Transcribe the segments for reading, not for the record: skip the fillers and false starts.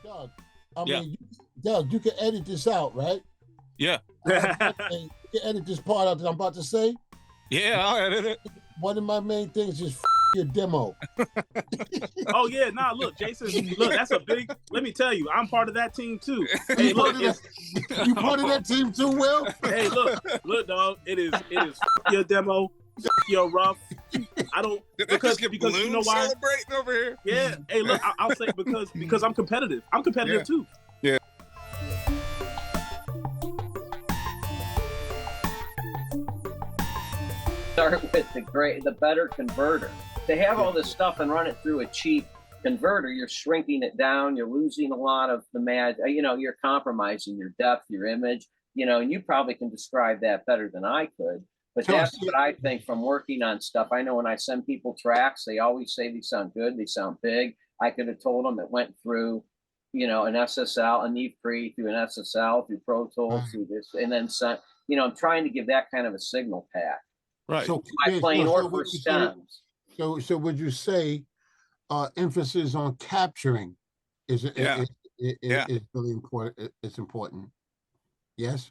Doug, I Yeah. mean, Doug, you can edit this out, right? Yeah. You can edit this part out that I'm about to say. Yeah, I'll edit it. One of my main things is your demo. Oh yeah, nah. Look, Jason. Look, that's a big. Let me tell you, I'm part of that team too. Hey, You look, part of you part of that team too, Will? hey, look, dog. It is your demo, your rough. I don't Did I because just get because you know balloons why? celebrating over here? Yeah. Hey, look, I'll say because I'm competitive. I'm competitive Yeah. too. Yeah. Start with the better converter. To have all this stuff and run it through a cheap converter, you're shrinking it down. You're losing a lot of the you're compromising your depth, your image, and you probably can describe that better than I could. But that's what I think from working on stuff. I know when I send people tracks, they always say they sound good, they sound big. I could have told them it went through, an SSL, a Neve Pre through an SSL, through Pro Tools, through this, and then sent, I'm trying to give that kind of a signal pack. Right. So, My plane or for stems. So would you say emphasis on capturing is really important? It's important. Yes.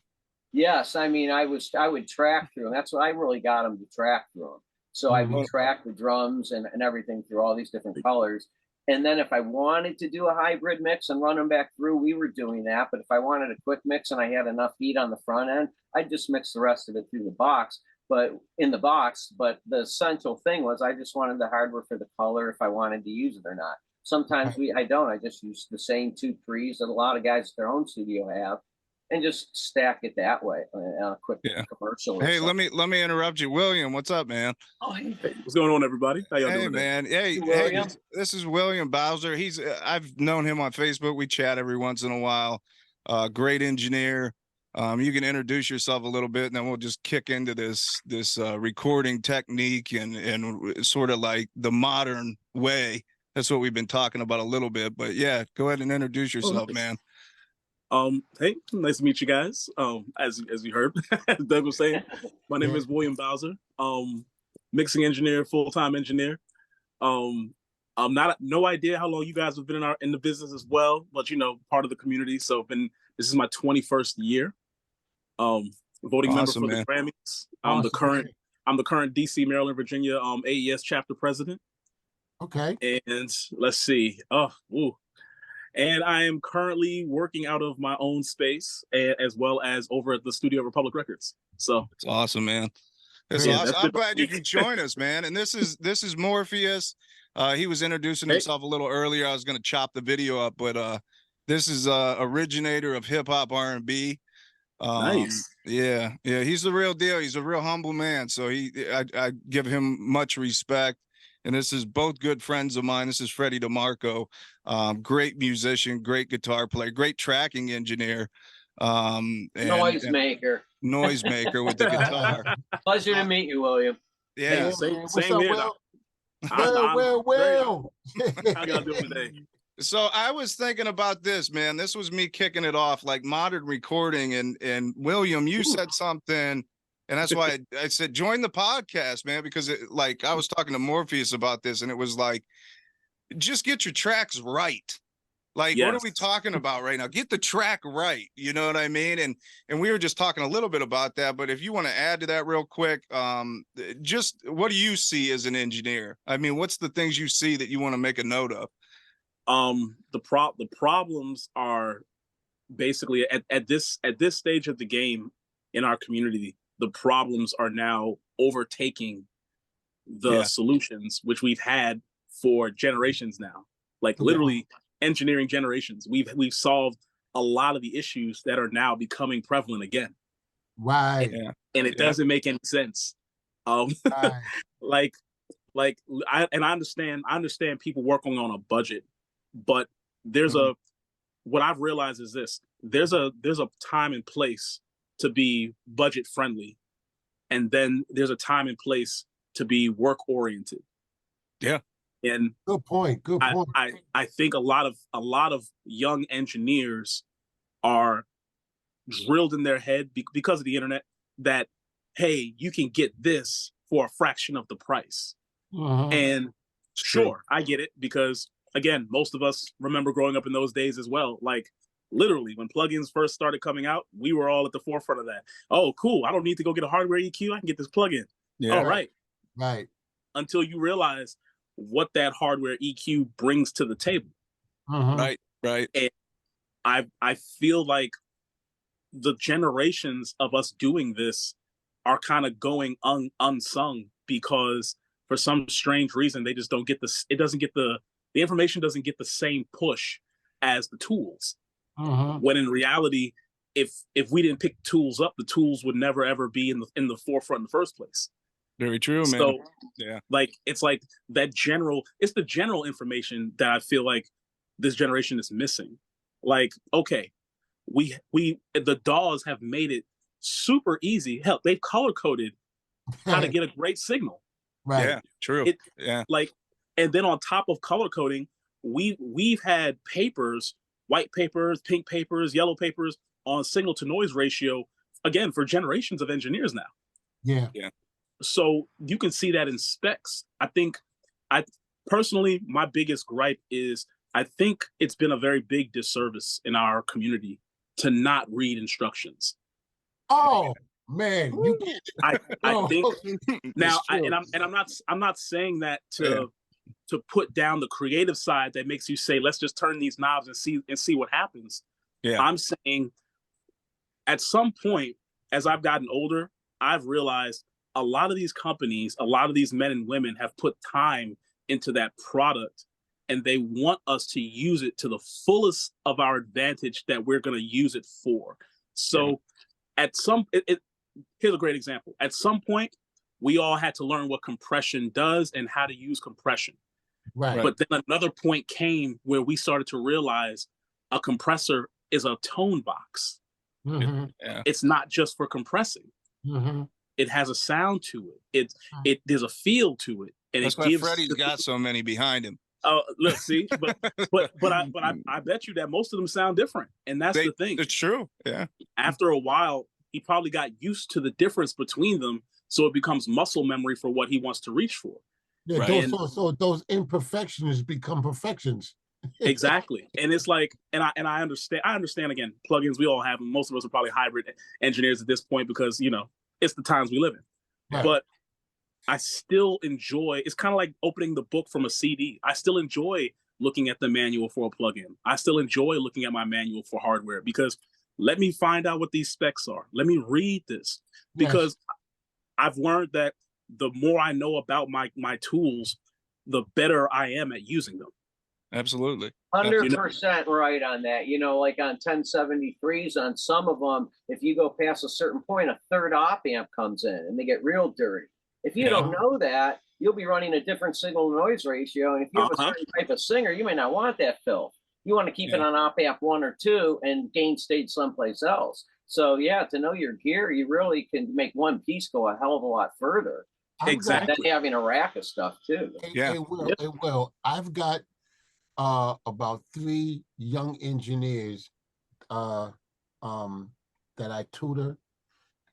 Yes, I mean, I would track through them. That's what I really got them to track through them. So I would track the drums and everything through all these different colors. And then if I wanted to do a hybrid mix and run them back through, we were doing that. But if I wanted a quick mix and I had enough heat on the front end, I'd just mix the rest of it through the box. But the essential thing was I just wanted the hardware for the color if I wanted to use it or not. Sometimes I don't. I just use the same two pre's that a lot of guys at their own studio have, and just stack it that way on a quick commercial. Hey, let me interrupt you, William. What's up, man? Oh, hey. What's going on, everybody? How y'all doing? Hey, man. Hey, William. this is William Bowser. I've known him on Facebook. We chat every once in a while. Great engineer. You can introduce yourself a little bit, and then we'll just kick into this recording technique and sort of like the modern way. That's what we've been talking about a little bit. But yeah, go ahead and introduce yourself, man. Hey, nice to meet you guys. As you heard, as Doug was saying, my name is William Bowser. Mixing engineer, full-time engineer. I'm no idea how long you guys have been in the business as well, but part of the community. So this is my 21st year. Voting member for the preamps. I'm the current DC, Maryland, Virginia AES chapter president. Okay. And let's see. And I am currently working out of my own space, as well as over at the studio of Republic Records. So it's awesome, man. It's awesome. I'm glad you can join us, man. And this is Morpheus. He was introducing himself a little earlier. I was going to chop the video up, but this is originator of hip hop R&B. Nice. Yeah. He's the real deal. He's a real humble man. So I give him much respect. And this is both good friends of mine. This is Freddie DeMarco, great musician, great guitar player, great tracking engineer. Noisemaker with the guitar. Pleasure to meet you, William. Yeah. Same up, here. Will. How y'all doing today? So I was thinking about this, man. This was me kicking it off, like modern recording. And William, you said something. And that's why I said, join the podcast, man, because I was talking to Morpheus about this, and it was like, just get your tracks right. Like, what are we talking about right now? Get the track right. You know what I mean? And we were just talking a little bit about that. But if you want to add to that real quick, just what do you see as an engineer? I mean, what's the things you see that you want to make a note of? The problems are basically at this stage of the game in our community. The problems are now overtaking the solutions, which we've had for generations now, like literally engineering generations. We've solved a lot of the issues that are now becoming prevalent again. Right. And it doesn't make any sense. Right. I understand people working on a budget, but there's what I've realized is this: there's a time and place to be budget friendly, and then there's a time and place to be work oriented. Yeah. And good point. I think a lot of young engineers are drilled in their head because of the internet that, hey, you can get this for a fraction of the price. And sure, I get it, because again, most of us remember growing up in those days as well. Like literally when plugins first started coming out, we were all at the forefront of that. Oh, cool. I don't need to go get a hardware EQ. I can get this plugin. Yeah. All right. Right. Until you realize what that hardware EQ brings to the table. Right. And I feel like the generations of us doing this are kind of going unsung because for some strange reason they just don't get this. It doesn't get the information doesn't get the same push as the tools. When in reality, if we didn't pick tools up, the tools would never ever be in the forefront in the first place. Very true, man. So yeah, like it's like that general. It's the general information that I feel like this generation is missing. Like, okay, the DAWs have made it super easy. Hell, they've color coded how to get a great signal. Right. Yeah, true. Yeah. Like, and then on top of color coding, we've had papers, white papers, pink papers, yellow papers on signal to noise ratio, again, for generations of engineers now. Yeah. Yeah. So you can see that in specs. I personally, my biggest gripe is I think it's been a very big disservice in our community to not read instructions. Oh man, you can't. I think now, true. I'm not saying that to put down the creative side that makes you say, let's just turn these knobs and see what happens. Yeah. I'm saying at some point, as I've gotten older, I've realized a lot of these companies, a lot of these men and women have put time into that product, and they want us to use it to the fullest of our advantage that we're going to use it for. So at some, here's a great example. At some point, we all had to learn what compression does and how to use compression. Right. But then another point came where we started to realize a compressor is a tone box. It's not just for compressing. It has a sound to it. There's a feel to it, and that's it why gives. Freddie's got so many behind him. Oh, look, see, but I bet you that most of them sound different, and that's the thing. It's true. Yeah. After a while, he probably got used to the difference between them, so it becomes muscle memory for what he wants to reach for. Yeah, right? So those imperfections become perfections. Exactly, and it's like, and I understand. I understand again, plugins we all have them. Most of us are probably hybrid engineers at this point because it's the times we live in. Right. But I still enjoy. It's kind of like opening the book from a CD. I still enjoy looking at the manual for a plugin. I still enjoy looking at my manual for hardware because let me find out what these specs are. Let me read this because I've learned that the more I know about my tools, the better I am at using them. Absolutely. 100% right on that. Like on 1073s, on some of them, if you go past a certain point, a third op amp comes in and they get real dirty. If you don't know that, you'll be running a different signal noise ratio. And if you have a certain type of singer, you may not want that filth. You want to keep it on op amp 1 or 2 and gain stage someplace else. So to know your gear, you really can make one piece go a hell of a lot further. Exactly. And then having a rack of stuff too. It will. I've got about 3 young engineers that I tutor,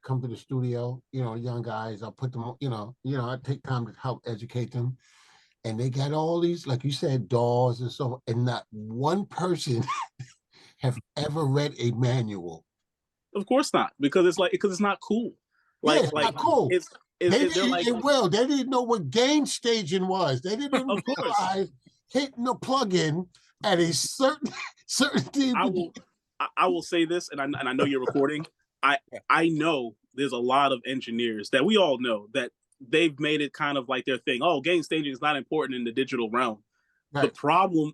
come to the studio, young guys. I'll put them, I take time to help educate them. And they got all these, like you said, DAWs and so, and not one person have ever read a manual. Of course not, because it's not cool. It's not cool. They didn't know what gain staging was. They didn't realize hitting the plug-in at a certain I will say this, and I know you're recording. I know there's a lot of engineers that we all know that they've made it kind of like their thing. Oh, gain staging is not important in the digital realm. Right. The problem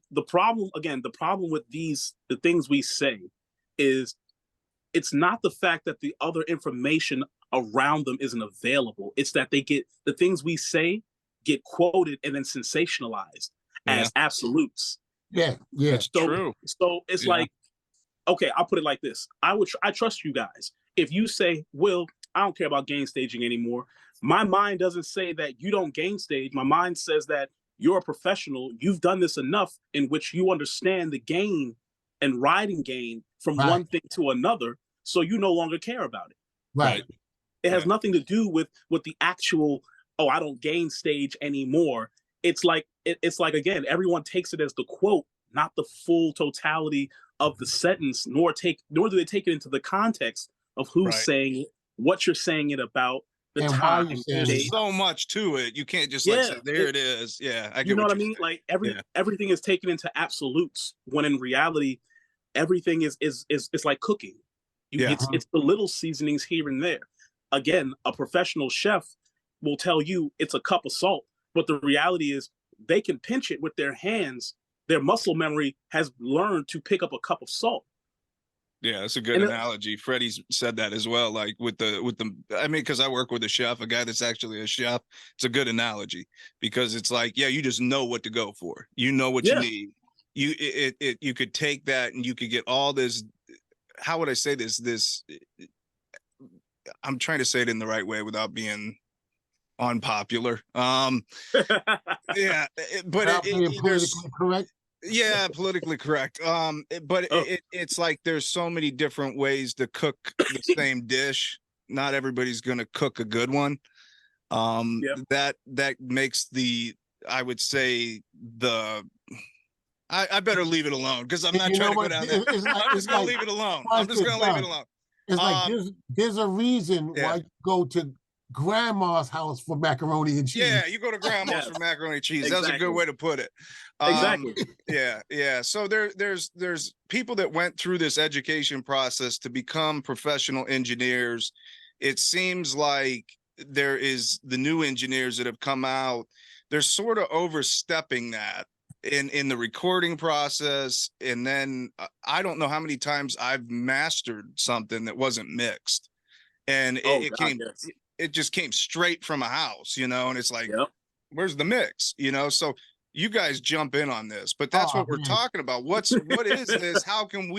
with the things we say is it's not the fact that the other information around them isn't available. It's that the things we say get quoted and then sensationalized as absolutes. Yeah. That's true. So it's like, okay, I'll put it like this. I trust you guys. If you say, Will, I don't care about gain staging anymore, my mind doesn't say that you don't gain stage. My mind says that you're a professional. You've done this enough in which you understand the gain and riding gain from one thing to another, so you no longer care about it. Right. It has nothing to do with the actual, I don't gain stage anymore. It's like it's like, again, everyone takes it as the quote, not the full totality of the sentence, nor do they take it into the context of who's Right. saying it, what you're saying it about, the And why time. you're saying There's it. so much to it. You can't just like Yeah, say, there it is. Yeah, I get you know what I you're mean? saying. Like Yeah. everything is taken into absolutes, when in reality, everything is like cooking. Yeah. It's the little seasonings here and there. Again, a professional chef will tell you it's a cup of salt, but the reality is they can pinch it with their hands. Their muscle memory has learned to pick up a cup of salt. Yeah, that's a good analogy. Freddie's said that as well. Like with the, I mean, because I work with a chef, a guy that's actually a chef. It's a good analogy because it's like, yeah, you just know what to go for. You know what you need. You could take that and you could get all this. How would I say this? I'm trying to say it in the right way without being unpopular. Yeah, but being politically correct. Yeah, politically correct. But it's like there's so many different ways to cook the same dish. Not everybody's gonna cook a good one. That makes I would say I better leave it alone because I'm not trying to go down there. I'm just gonna leave it alone. I'm just gonna leave it alone. It's like there's a reason why you go to grandma's house for macaroni and cheese. Yeah, you go to grandma's for macaroni and cheese. Exactly. That's a good way to put it. Exactly. Yeah. So there's people that went through this education process to become professional engineers. It seems like there is the new engineers that have come out. They're sort of overstepping that in the recording process. And then I don't know how many times I've mastered something that wasn't mixed. And it just came straight from a house, and it's like, where's the mix, So you guys jump in on this, but that's what we're talking about. What is this? How can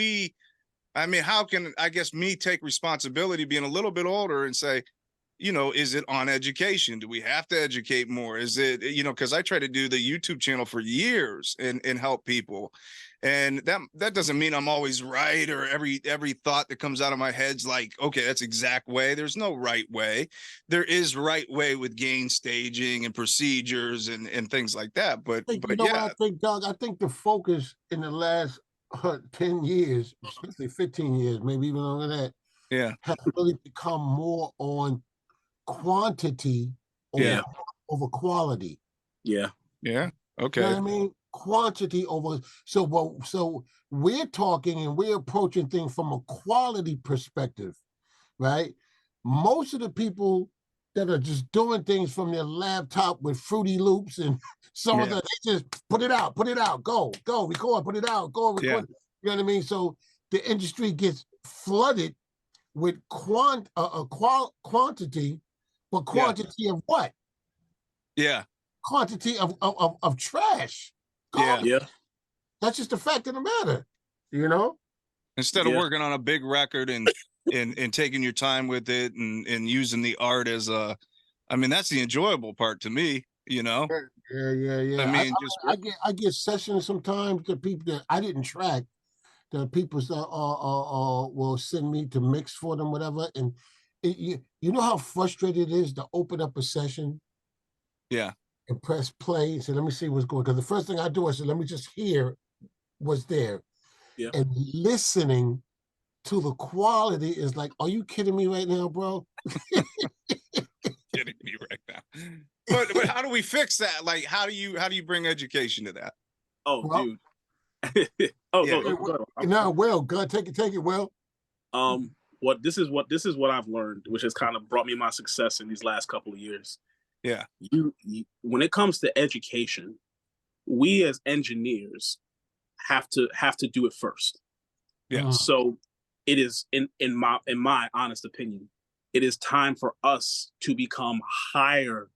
I guess me take responsibility being a little bit older and say, is it on education? Do we have to educate more? Is it, because I try to do the YouTube channel for years and help people. And that doesn't mean I'm always right, or every thought that comes out of my head's like, okay, that's exact way. There's no right way. There is right way with gain staging and procedures and things like that. But what I think, Doug? I think the focus in the last 10 years, especially 15 years, maybe even longer than that, has really become more on quantity over quality. Yeah. Okay. You know what I mean? Quantity over. So we're talking and we're approaching things from a quality perspective, right? Most of the people that are just doing things from their laptop with Fruity Loops and some of that, they just put it out, go, record, put it out, go, record. Yeah. You know what I mean? So the industry gets flooded with quantity, but quantity of what? Yeah. Quantity of trash. Yeah. That's just the fact of the matter, Instead of working on a big record and taking your time with it and using the art as that's the enjoyable part to me, Yeah. I mean, I get sessions sometimes to people that I didn't track, that people will send me to mix for them, whatever. And you know how frustrated it is to open up a session, and press play and say, let me see what's going. Because the first thing I do, I say, let me just hear what's there. Yeah. And listening to the quality is like, are you kidding me right now, bro? Kidding me right now. But how do we fix that? Like, how do you bring education to that? Dude. Will, go take it, Will. This is what I've learned, which has kind of brought me my success in these last couple of years. Yeah. You when it comes to education, we as engineers have to do it first. Yeah. So it is in my honest opinion, it is time for us to become higher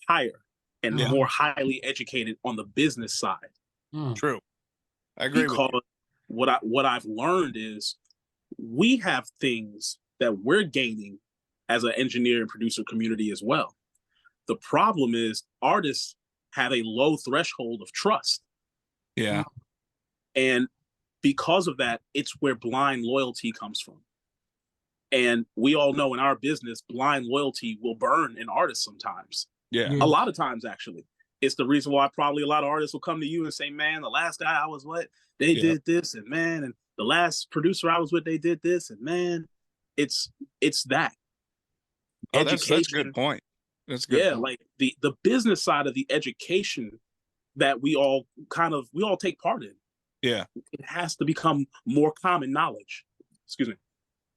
and more highly educated on the business side. True. I agree with you. What I've learned is we have things that we're gaining as an engineer and producer community as well. The problem is artists have a low threshold of trust. Yeah. And because of that, it's where blind loyalty comes from. And we all know in our business, blind loyalty will burn an artist sometimes. Yeah. A lot of times, actually. It's the reason why probably a lot of artists will come to you and say, man, the last guy I was with, they did this, and man, and the last producer I was with, they did this, and man, it's that. Oh, that's a good point. That's a good point. Like the business side of the education that we all take part in. Yeah. It has to become more common knowledge. Excuse me.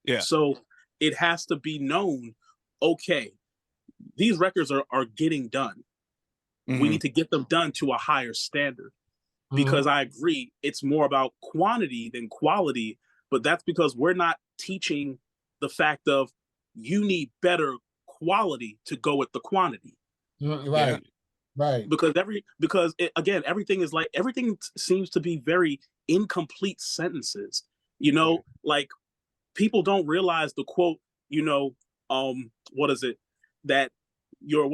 Yeah. So it has to be known, okay, these records are getting done. Mm-hmm. We need to get them done to a higher standard. Because I agree, it's more about quantity than quality, but that's because we're not teaching the fact of you need better quality to go with the quantity. Right. Right. Because everything seems to be very incomplete sentences. You know, like people don't realize the quote, what is it? That you're,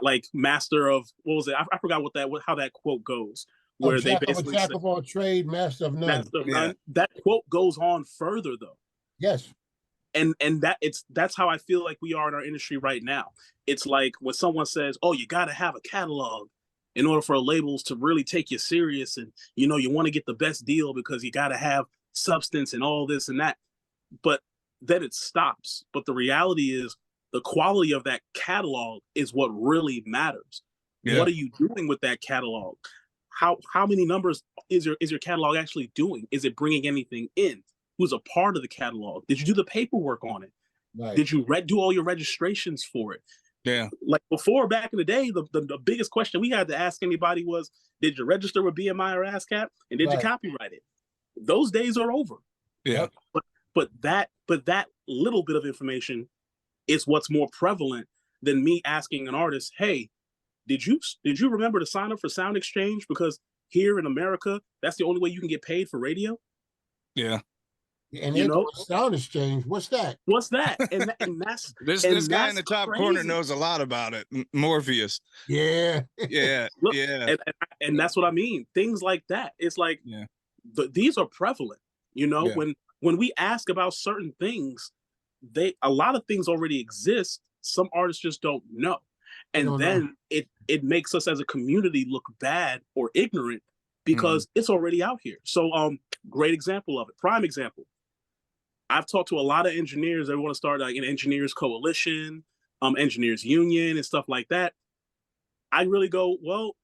like master of, what was it? I forgot how that quote goes. Where they basically jack of all trade, master of none. Master of none. That quote goes on further though. Yes. And that's how I feel like we are in our industry right now. It's like when someone says, "Oh, you got to have a catalog in order for labels to really take you serious, and you want to get the best deal because you got to have substance and all this and that." But then it stops. But the reality is, the quality of that catalog is what really matters. Yeah. What are you doing with that catalog? How many numbers is your catalog actually doing? Is it bringing anything in? Who's a part of the catalog? Did you do the paperwork on it? Right. Did you do all your registrations for it? Yeah. Like before, back in the day, the biggest question we had to ask anybody was, did you register with BMI or ASCAP? And did you copyright it? Those days are over. Yeah. But that little bit of information is what's more prevalent than me asking an artist, hey, did you remember to sign up for Sound Exchange? Because here in America, that's the only way you can get paid for radio. Yeah. And Sound Exchange, what's that? What's that? And that's this guy in the top corner knows a lot about it. Morpheus. Yeah. Yeah. Look, yeah. And that's what I mean. Things like that. It's like these are prevalent. When we ask about certain things, a lot of things already exist. Some artists just don't know. And then it makes us as a community look bad or ignorant because it's already out here. So great example of it. Prime example. I've talked to a lot of engineers that want to start like an engineers coalition, engineers union and stuff like that. I really go, well,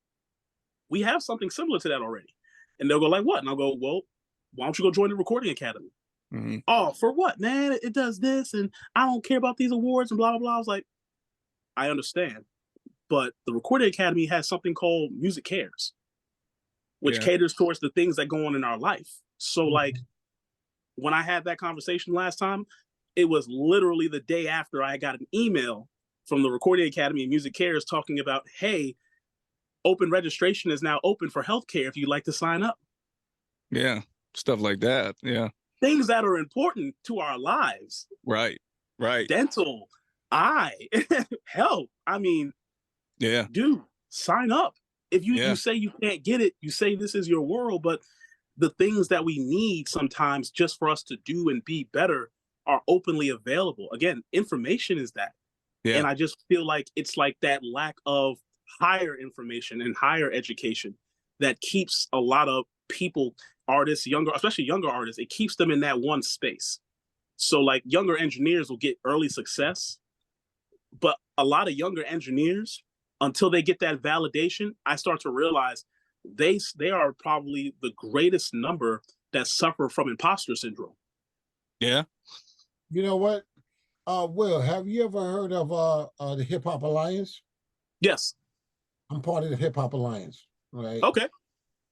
we have something similar to that already. And they'll go like, what? And I'll go, well, why don't you go join the Recording Academy? Mm-hmm. Oh, for what, man? It does this and I don't care about these awards and blah, blah, blah. I was like, I understand. But the Recording Academy has something called Music Cares, which caters towards the things that go on in our life. So like when I had that conversation last time, it was literally the day after I got an email from the Recording Academy and Music Cares talking about, hey, open registration is now open for healthcare if you'd like to sign up. Yeah, stuff like that. Yeah. Things that are important to our lives. Right. Dental, eye, health. I mean, dude, sign up. If you say you can't get it, you say this is your world, but the things that we need sometimes just for us to do and be better are openly available. Again, information is that. Yeah. And I just feel like it's like that lack of higher information and higher education that keeps a lot of people, artists, especially younger artists, it keeps them in that one space. So like younger engineers will get early success, but a lot of younger engineers, until they get that validation, I start to realize they are probably the greatest number that suffer from imposter syndrome. Yeah. You know what? Will, have you ever heard of the Hip Hop Alliance? Yes. I'm part of the Hip Hop Alliance, right? Okay.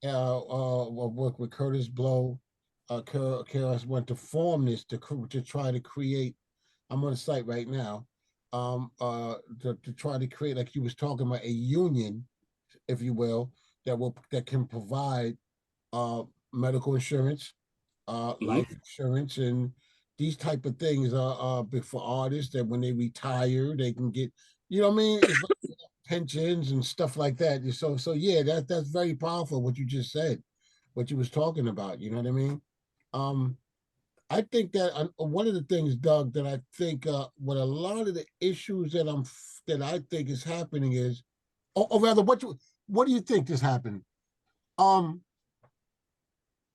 I work with Curtis Blow. Curtis went to form this to try to create. I'm on the site right now. To try to create, like you was talking about, a union, if you will, that can provide medical insurance, life insurance, and these type of things for artists that when they retire they can get, you know what I mean, it's like pensions and stuff like that. So yeah, that's very powerful what you just said, what you was talking about. You know what I mean? I think that one of the things, Doug, that I think what a lot of the issues that I think is happening is or rather, what do you think this happened? Um,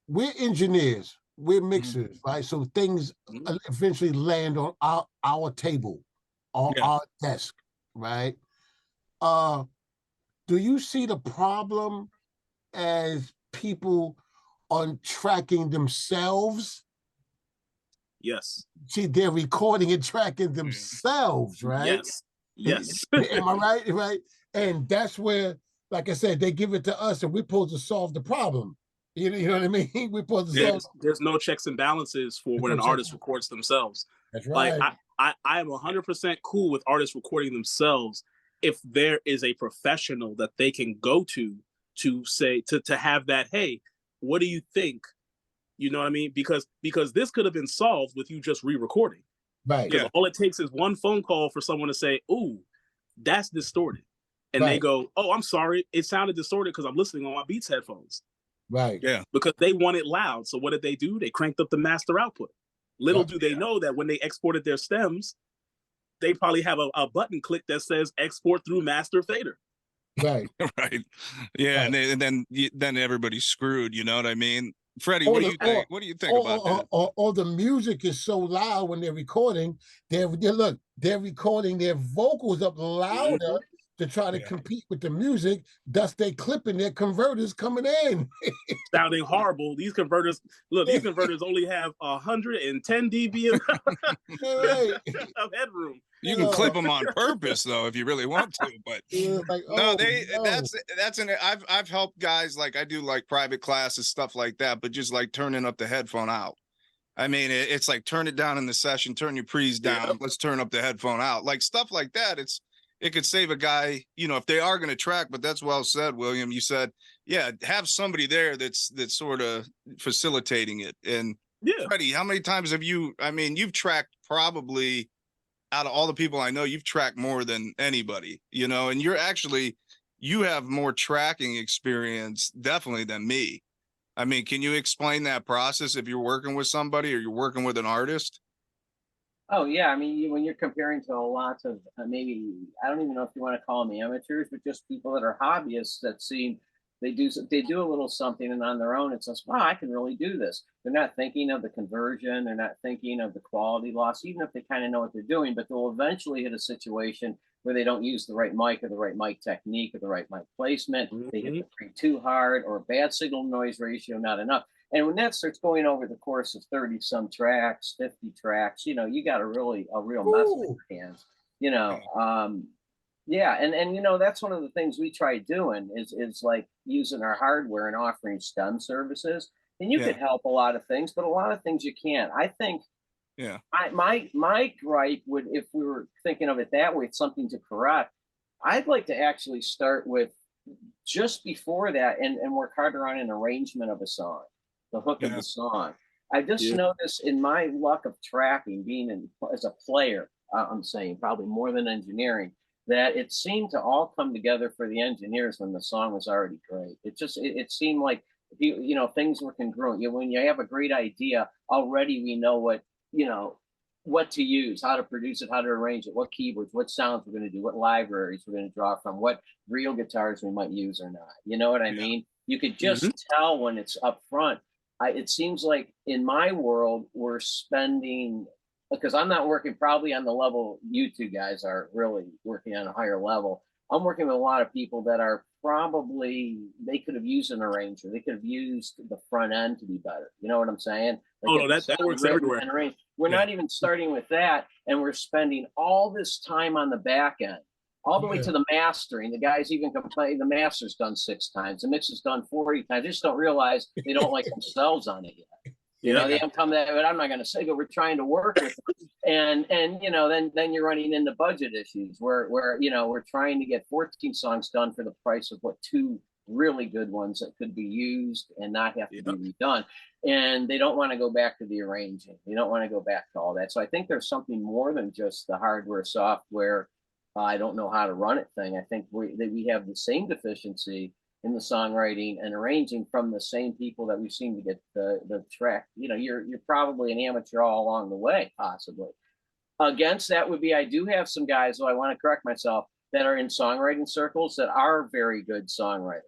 we're engineers, we're mixers, right? So things eventually land on our table, on our desk, right? Do you see the problem as people on tracking themselves? Yes. See, they're recording and tracking themselves, right? Yes. Am I right? Right. And that's where, like I said, they give it to us and we're supposed to solve the problem. You know what I mean? We're supposed to solve. There's no checks and balances for when an artist records themselves. That's Like right. I am 100% cool with artists recording themselves if there is a professional that they can go to say to have that, hey, what do you think? You know what I mean? Because this could have been solved with you just re-recording. Right. Because all it takes is one phone call for someone to say, "Ooh, that's distorted," and they go, "Oh, I'm sorry, it sounded distorted because I'm listening on my Beats headphones." Right. Yeah. Because they want it loud. So what did they do? They cranked up the master output. Little do they know that when they exported their stems, they probably have a button click that says export through master fader. Right. Right. Yeah. Right. And then everybody's screwed. You know what I mean? Freddie, what do you think? What do you think about that? Or the music is so loud when they're recording. They're recording their vocals up louder to try to compete with the music. Thus, they clipping their converters coming in. Sounding horrible. These converters only have 110 dB of headroom. You can clip them on purpose though if you really want to, but I've helped guys, like I do like private classes, stuff like that, but just like turning up the headphone out. I mean, it's like turn it down in the session, turn your pre's down, let's turn up the headphone out, like stuff like that. It could save a guy, if they are going to track. But that's well said, William. You said, have somebody there that's sort of facilitating it. And Freddie, how many times have you've tracked probably, out of all the people I know, you've tracked more than anybody, and you have more tracking experience definitely than me. I mean, can you explain that process if you're working with somebody or you're working with an artist? Oh yeah, I mean, when you're comparing to lots of maybe, I don't even know if you want to call them amateurs, but just people that are hobbyists that seem they do a little something, and on their own it says, wow, I can really do this. They're not thinking of the conversion, they're not thinking of the quality loss, even if they kind of know what they're doing, but they'll eventually hit a situation where they don't use the right mic or the right mic technique or the right mic placement. They hit the pre too hard, or bad signal noise ratio, not enough. And when that starts going over the course of 30 some tracks, 50 tracks, you got a real mess in your hands, and that's one of the things we try doing is like using our hardware and offering STEM services. And you could help a lot of things, but a lot of things you can't. I think my gripe would, if we were thinking of it that way, it's something to correct. I'd like to actually start with just before that and work harder on an arrangement of a song, the hook of the song. I just noticed in my luck of tracking, being as a player, I'm saying probably more than engineering, that it seemed to all come together for the engineers when the song was already great. It seemed like things were congruent. When you have a great idea, already we know what to use, how to produce it, how to arrange it, what keyboards, what sounds we're going to do, what libraries we're going to draw from, what real guitars we might use or not. You know what I mean? You could just tell when it's up front. It seems like in my world, we're spending, because I'm not working probably on the level you two guys are really working on a higher level. I'm working with a lot of people that are probably, they could have used an arranger. They could have used the front end to be better. You know what I'm saying? Like that works everywhere. We're not even starting with that. And we're spending all this time on the back end, all the way to the mastering. The guys even complain the master's done 6 times. The mix is done 40 times. They just don't realize they don't like themselves on it yet. They don't come that, but I'm not going to say, but we're trying to work with them. And then you're running into budget issues where we're trying to get 14 songs done for the price of 2 really good ones that could be used and not have to be redone. And they don't want to go back to the arranging. They don't want to go back to all that. So I think there's something more than just the hardware, software, I don't know how to run it thing. I think we have the same deficiency in the songwriting and arranging from the same people that we seem to get the track. You're probably an amateur all along the way, possibly. Against that would be, I do have some guys, so I want to correct myself. that are in songwriting circles that are very good songwriters.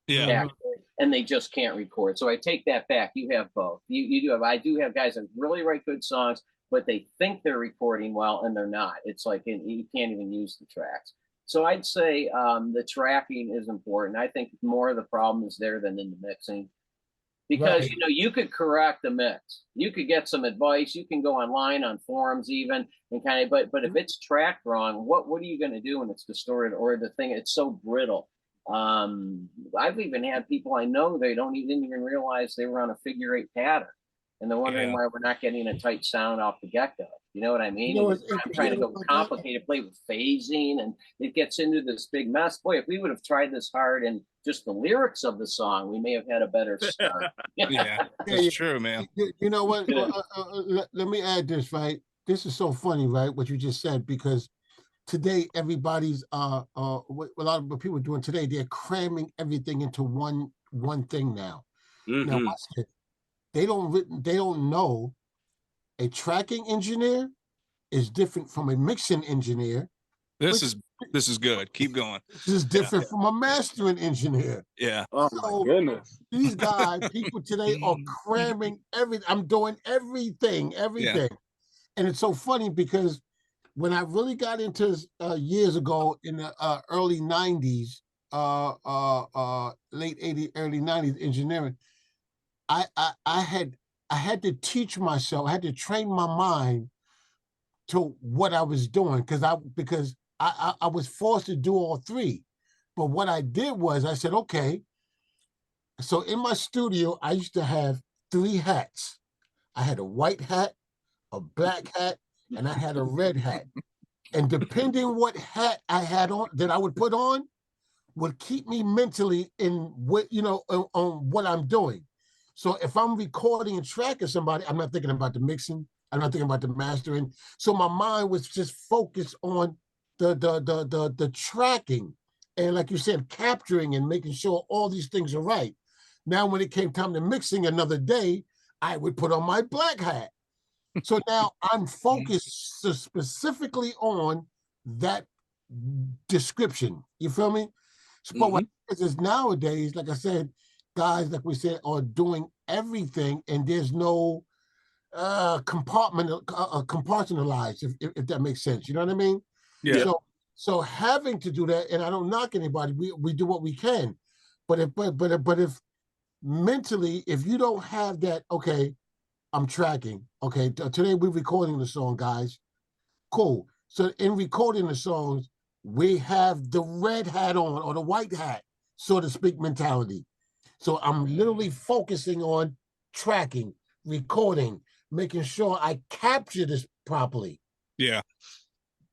Yeah. Actually, and they just can't record. So I take that back. You have both. You do have. I do have guys that really write good songs, but they think they're recording well and they're not. It's like you can't even use the tracks. So I'd say the tracking is important. I think more of the problem is there than in the mixing, because Right. you could correct the mix. You could get some advice. You can go online on forums even and kind of. But if it's tracked wrong, what are you going to do when it's distorted or the thing? It's so brittle. I've even had people I know, they didn't even realize they were on a figure 8 pattern, and they're wondering why we're not getting a tight sound off the get-go. You know what I mean? I'm trying to go complicated, play with phasing, and it gets into this big mess. Boy, if we would have tried this hard and just the lyrics of the song, we may have had a better start. Yeah, that's true, man. You know what? Let me add this, right? This is so funny, right? What you just said, because today everybody's what a lot of people are doing today, they're cramming everything into one thing now. Now watch this. They don't know a tracking engineer is different from a mixing engineer. This is good. Keep going. This is different from a mastering engineer. Yeah. Oh my goodness. These people today are cramming everything. I'm doing everything. And it's so funny because when I really got into years ago in the early 90s, late 80s, early 90s engineering, I had to teach myself, I had to train my mind to what I was doing because I was forced to do all three. But what I did was I said, okay, so in my studio, I used to have 3 hats. I had a white hat, a black hat, and I had a red hat. And depending what hat I had on, that I would put on, would keep me mentally in what, on what I'm doing. So if I'm recording and tracking somebody, I'm not thinking about the mixing. I'm not thinking about the mastering. So my mind was just focused on the tracking. And like you said, capturing and making sure all these things are right. Now, when it came time to mixing another day, I would put on my black hat. So now I'm focused specifically on that description. You feel me? So, but what is nowadays, like I said, guys, like we said, are doing everything, and there's no compartmentalized, if that makes sense. You know what I mean? Yeah. So having to do that, and I don't knock anybody. We do what we can, but if mentally, if you don't have that, okay, I'm tracking. Okay, today we're recording the song, guys. Cool. So in recording the songs, we have the red hat on or the white hat, so to speak, mentality. So I'm literally focusing on tracking, recording, making sure I capture this properly. Yeah.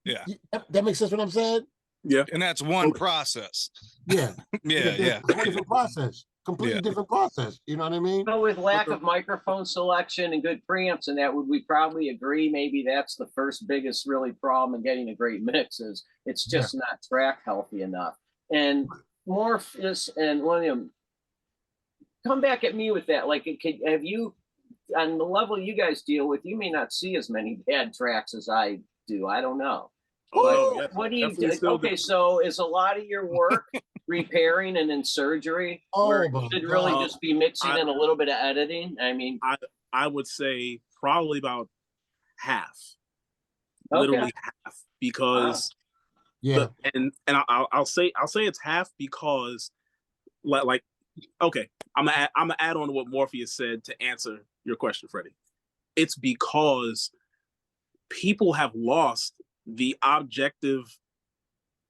Yeah. That makes sense what I'm saying? Yeah. And that's one process. Yeah. Yeah. One different process. Completely different process. You know what I mean? So with lack of microphone selection and good preamps and that, would we probably agree maybe that's the first biggest really problem in getting a great mix is it's just not track healthy enough. And Morpheus and William, come back at me with that. Like, have you, on the level you guys deal with, you may not see as many bad tracks as I do. I don't know. What do you do? Okay, so is a lot of your work repairing and in surgery, or you should really just be mixing in a little bit of editing? I mean, I would say probably about half, literally half, because I'll say it's half because like okay, I'm gonna add on to what Morpheus said to answer your question, Freddie. It's because people have lost the objective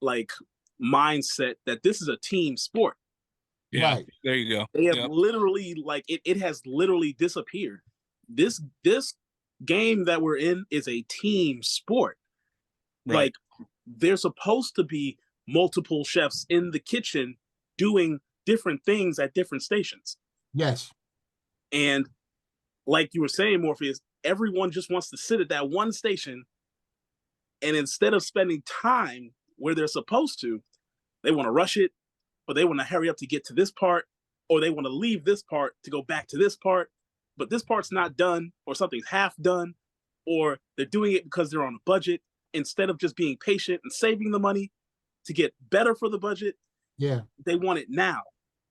mindset that this is a team sport. Yeah, right. There you go. They have literally it has literally disappeared. This game that we're in is a team sport. Right. Like there's supposed to be multiple chefs in the kitchen doing different things at different stations. Yes. And like you were saying, Morpheus, everyone just wants to sit at that one station. And instead of spending time where they're supposed to, they want to rush it, or they want to hurry up to get to this part, or they want to leave this part to go back to this part, but this part's not done, or something's half done, or they're doing it because they're on a budget instead of just being patient and saving the money. to get better for the budget. Yeah. They want it now,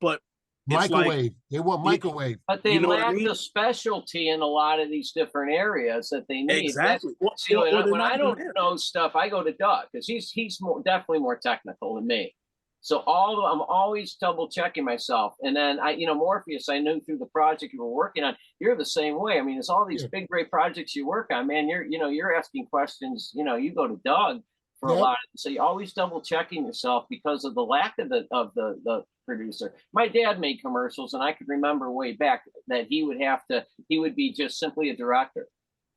but it's Microwave. like, They want microwave. But they You know what I lack mean? the specialty in a lot of these different areas that they need. Exactly. See, when they're when not I even don't there. know stuff, I go to Doug because he's definitely more technical than me. So I'm always double checking myself. And then Morpheus, I knew through the project you were working on, you're the same way. I mean, it's all these Yeah. big, great projects you work on, man. You're asking questions, you go to Doug for a Yep. lot. So you're always double checking yourself because of the lack of the producer. My dad made commercials, and I could remember way back that he would be just simply a director.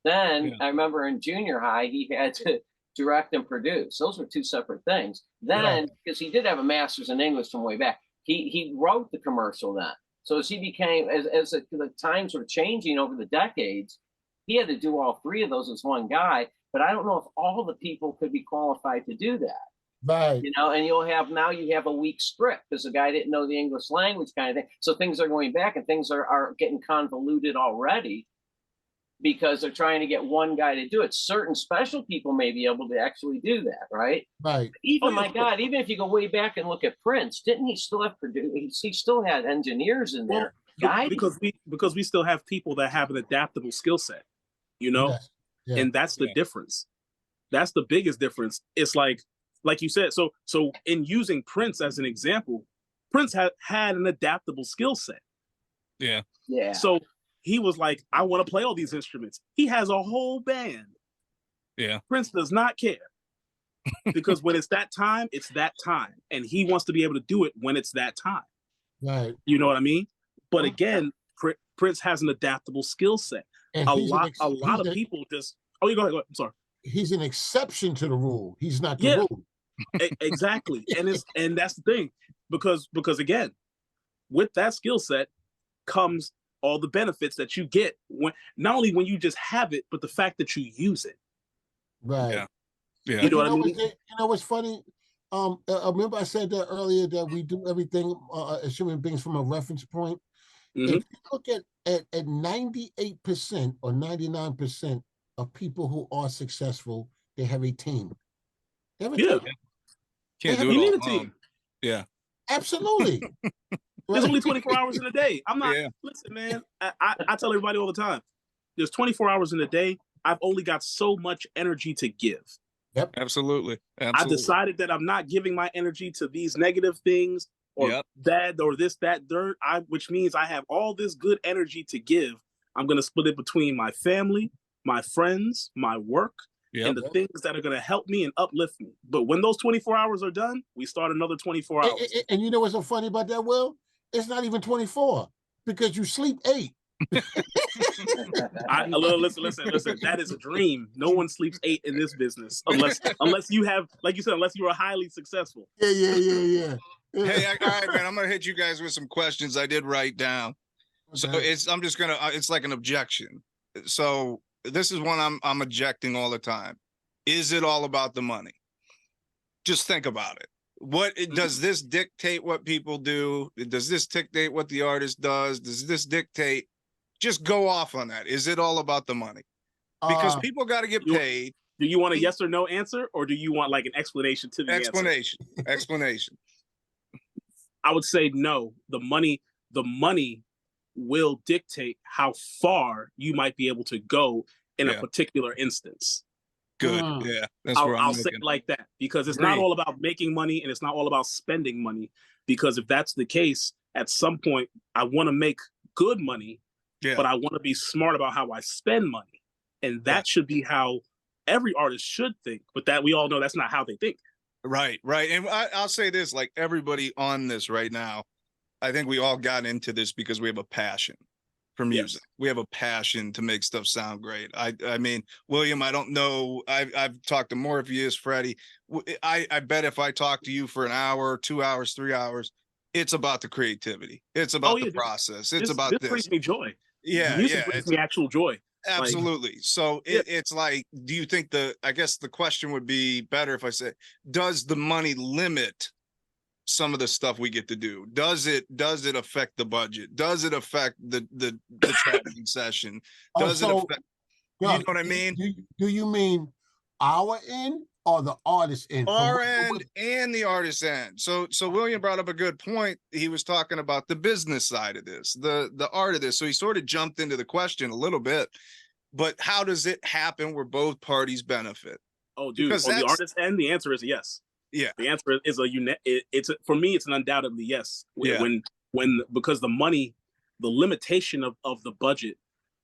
Then Yeah. I remember in junior high, he had to direct and produce. Those were two separate things. Then, because he did have a master's in English from way back, he wrote the commercial then. So as he became, the times were changing over the decades, he had to do all three of those as one guy. But I don't know if all the people could be qualified to do that. Right. And you have a weak script because the guy didn't know the English language kind of thing. So things are going back and things are getting convoluted already because they're trying to get one guy to do it. Certain special people may be able to actually do that, right? Right. Even even if you go way back and look at Prince, didn't he still have he still had engineers in there? Because we still have people that have an adaptable skill set, Yes. Yeah. and that's the difference. That's the biggest difference. It's like you said. So in using Prince as an example, Prince had an adaptable skill set. Yeah. Yeah. So he was like, I want to play all these instruments. He has a whole band. Yeah. Prince does not care because when it's that time, it's that time, and he wants to be able to do it when it's that time. Right. You know what I mean? But again, Prince has an adaptable skill set. And A lot of people just. Oh, you go ahead. I'm sorry. He's an exception to the rule. He's not the Yeah. rule. Exactly, and that's the thing, because again, with that skill set comes all the benefits that you get when not only when you just have it, but the fact that you use it. Right. Yeah. Yeah. You know what I mean? You know what's funny? Remember I said that earlier that we do everything as human beings from a reference point. Mhm. If you look at 98% or 99% of people who are successful, they have a team. They have a Yeah. team. Can't do You it need all a team. alone. Yeah. Absolutely. There's Right? only 24 hours in a day. I'm not. Yeah. Listen, man. I tell everybody all the time. There's 24 hours in a day. I've only got so much energy to give. Absolutely. I decided that I'm not giving my energy to these negative things or bad or this, that, dirt. Which means I have all this good energy to give. I'm going to split it between my family, my friends, my work, and the things that are going to help me and uplift me. But when those 24 hours are done, we start another 24 hours. And you know what's so funny about that, Will? It's not even 24 because you sleep 8. Listen. That is a dream. No one sleeps 8 in this business unless you have, like you said, unless you are highly successful. Yeah. Hey, all right, man. I'm gonna hit you guys with some questions I did write down. So it's like an objection. So this is one I'm ejecting all the time. Is it all about the money? Just think about it. Does this dictate what people do? Does this dictate what the artist does? Does this dictate? Just go off on that. Is it all about the money? Because people got to get paid. Do you want a yes or no answer, or do you want like an explanation to the explanation? Explanation. I would say no. The money will dictate how far you might be able to go in a particular instance. Good. Yeah. That's where I'll say it like that, because it's not all about making money and it's not all about spending money. Because if that's the case, at some point I want to make good money, but I want to be smart about how I spend money. And that should be how every artist should think. But that we all know that's not how they think. Right. And I'll say this, like everybody on this right now, I think we all got into this because we have a passion for music. We have a passion to make stuff sound great. I mean, William, I don't know. I've talked to Morpheus, Freddie. I bet if I talk to you for an hour, 2 hours, 3 hours, it's about the creativity. It's about the process. It's about this. Brings me joy. Yeah. Music brings me actual joy. Absolutely. So it's like, do you think I guess the question would be better if I said, does the money limit some of the stuff we get to do? Does it affect the budget? Does it affect the tracking session? Does it affect, you know what I mean? Do you mean our end or the artist end? Our end and the artist end. So William brought up a good point. He was talking about the business side of this, the art of this. So he sort of jumped into the question a little bit, but how does it happen where both parties benefit? Oh, dude, on the artist end, the answer is yes. Yeah. The answer is for me, it's an undoubtedly yes. Yeah. Because the money, the limitation of the budget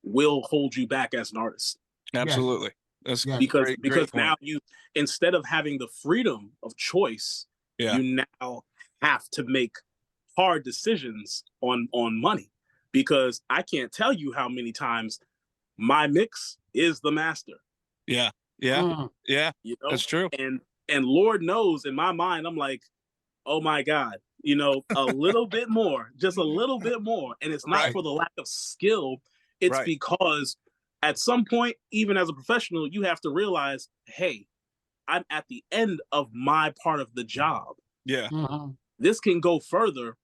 will hold you back as an artist. Absolutely. Yes. That's because great now you, instead of having the freedom of choice, you now have to make hard decisions on money. Because I can't tell you how many times my mix is the master. Yeah. You know? That's true. And Lord knows, in my mind, I'm like, oh my God, a little bit more, just a little bit more. And it's not for the lack of skill. It's because at some point, even as a professional, you have to realize, hey, I'm at the end of my part of the job. Yeah. This can go further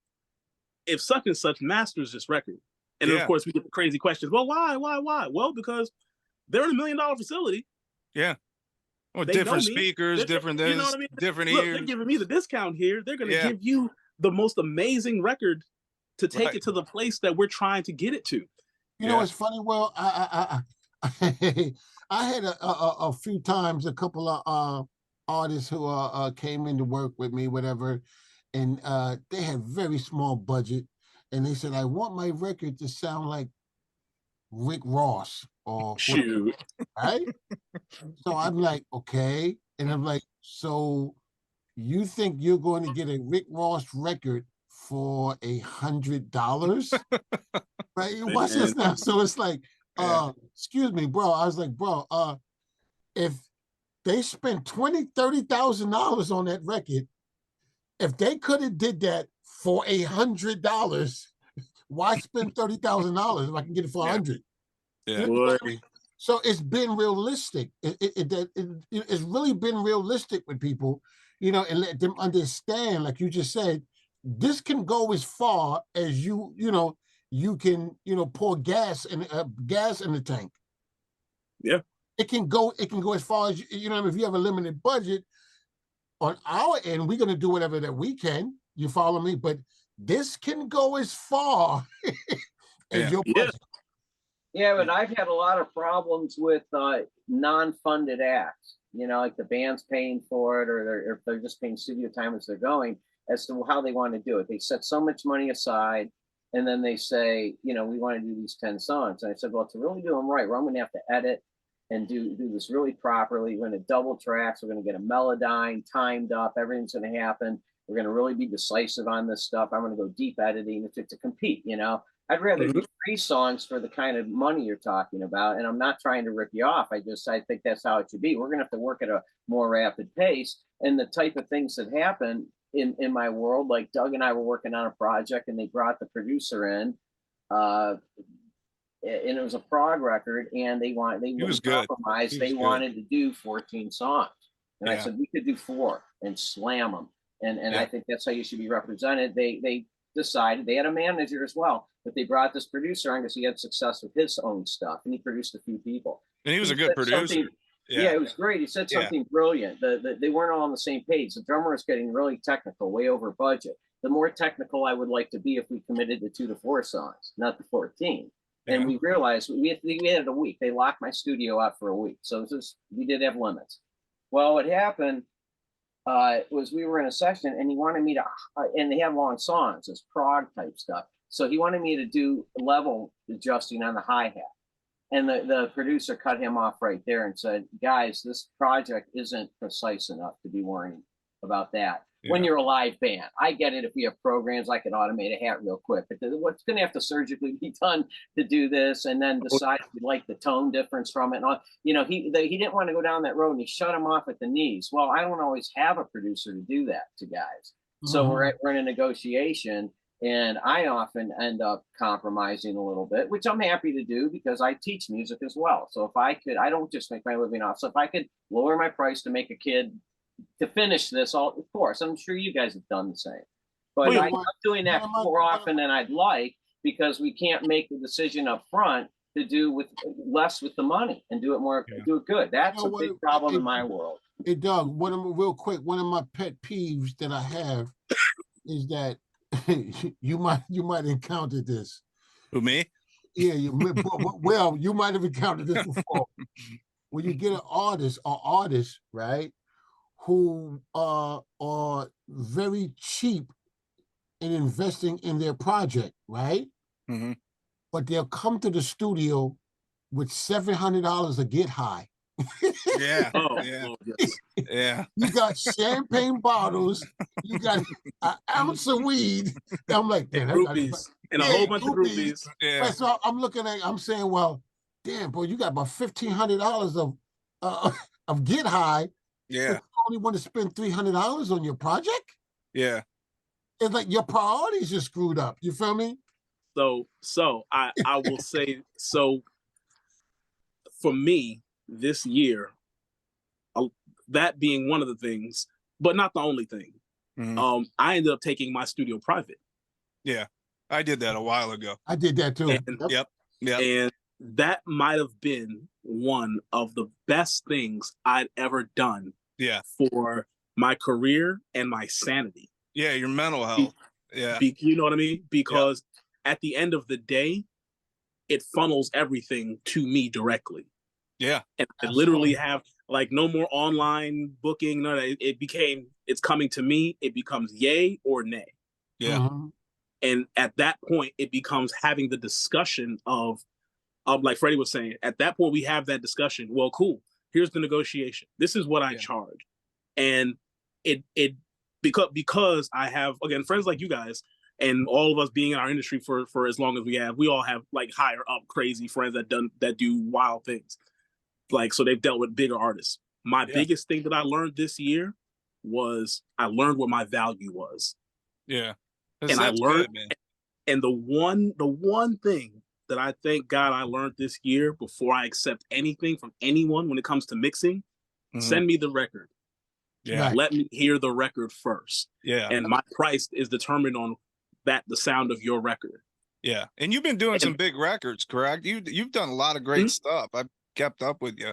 if such and such masters this record. And then, of course, we get the crazy questions. Well, why? Well, because they're in $1 million facility. Yeah. Well, different speakers, different this, different ears. They're giving me the discount here. They're going to give you the most amazing record to take it to the place that we're trying to get it to. You know, it's funny. Well, I had a few times a couple of artists who came in to work with me, whatever, and they had very small budget, and they said, "I want my record to sound like Rick Ross or shoot, right?" So I'm like, okay, and I'm like, so you think you're going to get a Rick Ross record for $100? Right? Watch this now. So it's like, excuse me, bro. I was like, bro, if they spent $20,000-$30,000 on that record, if they could have did that for $100, why spend $30,000 if I can get it for $100? Yeah. So it's been realistic. It's really been realistic with people, and let them understand, like you just said, this can go as far as you can, pour gas in the tank. Yeah. It can go as far as, if you have a limited budget, on our end, we're going to do whatever that we can. You follow me? But this can go as far as your budget. Yeah, but I've had a lot of problems with non-funded acts, like the band's paying for it, or if they're just paying studio time as they're going, as to how they want to do it. They set so much money aside, and then they say, we want to do these 10 songs. And I said, well, to really do them right, I'm going to have to edit and do this really properly. We're going to double tracks. We're going to get a Melodyne timed up. Everything's going to happen. We're going to really be decisive on this stuff. I'm going to go deep editing to compete, I'd rather do 3 songs for the kind of money you're talking about. And I'm not trying to rip you off. I think that's how it should be. We're going to have to work at a more rapid pace. And the type of things that happen in my world, like Doug and I were working on a project and they brought the producer in, and it was a prog record, and they wouldn't compromise. They wanted to do 14 songs. And I said, we could do 4 and slam them. And I think that's how you should be represented. They decided, they had a manager as well, but they brought this producer on because he had success with his own stuff, and he produced a few people. And he was a good producer. Yeah, it was great. He said something brilliant. They weren't all on the same page. The drummer was getting really technical, way over budget. The more technical I would like to be if we committed to 2 to 4 songs, not the 14. And we realized we had a week. They locked my studio out for a week. So we did have limits. Well, what happened was we were in a session, and he wanted me to, and they have long songs, it's prog type stuff. So he wanted me to do level adjusting on the hi-hat. And the producer cut him off right there and said, guys, this project isn't precise enough to be worrying about that. When you're a live band, I get it. If we have programs, I can automate a hat real quick. But what's going to have to surgically be done to do this, and then decide if you like the tone difference from it. And all, he didn't want to go down that road, and he shut him off at the knees. Well, I don't always have a producer to do that to guys. So we're in a negotiation, and I often end up compromising a little bit, which I'm happy to do because I teach music as well. So if I could, I don't just make my living off. So if I could lower my price to make a kid to finish this, of course, I'm sure you guys have done the same. But I'm not doing that more often than I'd like, because we can't make the decision up front to do with less with the money and do it more, do it good. That's a big problem in my world. Hey, Doug, real quick, one of my pet peeves that I have is that you might encounter this. Who, me? Yeah, well, you might have encountered this before. When you get an artist or artists, right, who are very cheap in investing in their project, right? Mm-hmm. But they'll come to the studio with $700 a get high. Yeah. Oh, Yeah. Lord, yes. Yeah. You got champagne bottles, you got an ounce of weed. I'm like, And damn, groupies. And a whole bunch of groupies. Yeah. Right, so I'm saying, well, damn, boy, you got about $1,500 of get high. Yeah. But you only want to spend $300 on your project. Yeah. It's like your priorities are screwed up. You feel me? So I will say, so for me this year, that being one of the things, but not the only thing. Mm-hmm. I ended up taking my studio private. Yeah, I did that a while ago. I did that too. And, Yep. And that might have been one of the best things I'd ever done. Yeah. For my career and my sanity. Yeah, your mental health. Yeah. You know what I mean? Because at the end of the day, it funnels everything to me directly. Yeah. And I literally have like no more online booking. No, it's coming to me. It becomes yay or nay. Yeah. Mm-hmm. And at that point, it becomes having the discussion of like Freddie was saying, at that point, we have that discussion. Well, cool. Here's the negotiation. This is what I charge. And it because I have, again, friends like you guys and all of us being in our industry for as long as we all have like higher up crazy friends that do wild things. Like, so they've dealt with bigger artists. My biggest thing that I learned this year was I learned what my value was. Yeah. And I learned, and the one thing that I thank God I learned this year before I accept anything from anyone when it comes to mixing, send me the record. Yeah. Let me hear the record first. Yeah. And my price is determined on the sound of your record. Yeah. And you've been doing some big records, correct? You've done a lot of great stuff. I've kept up with you.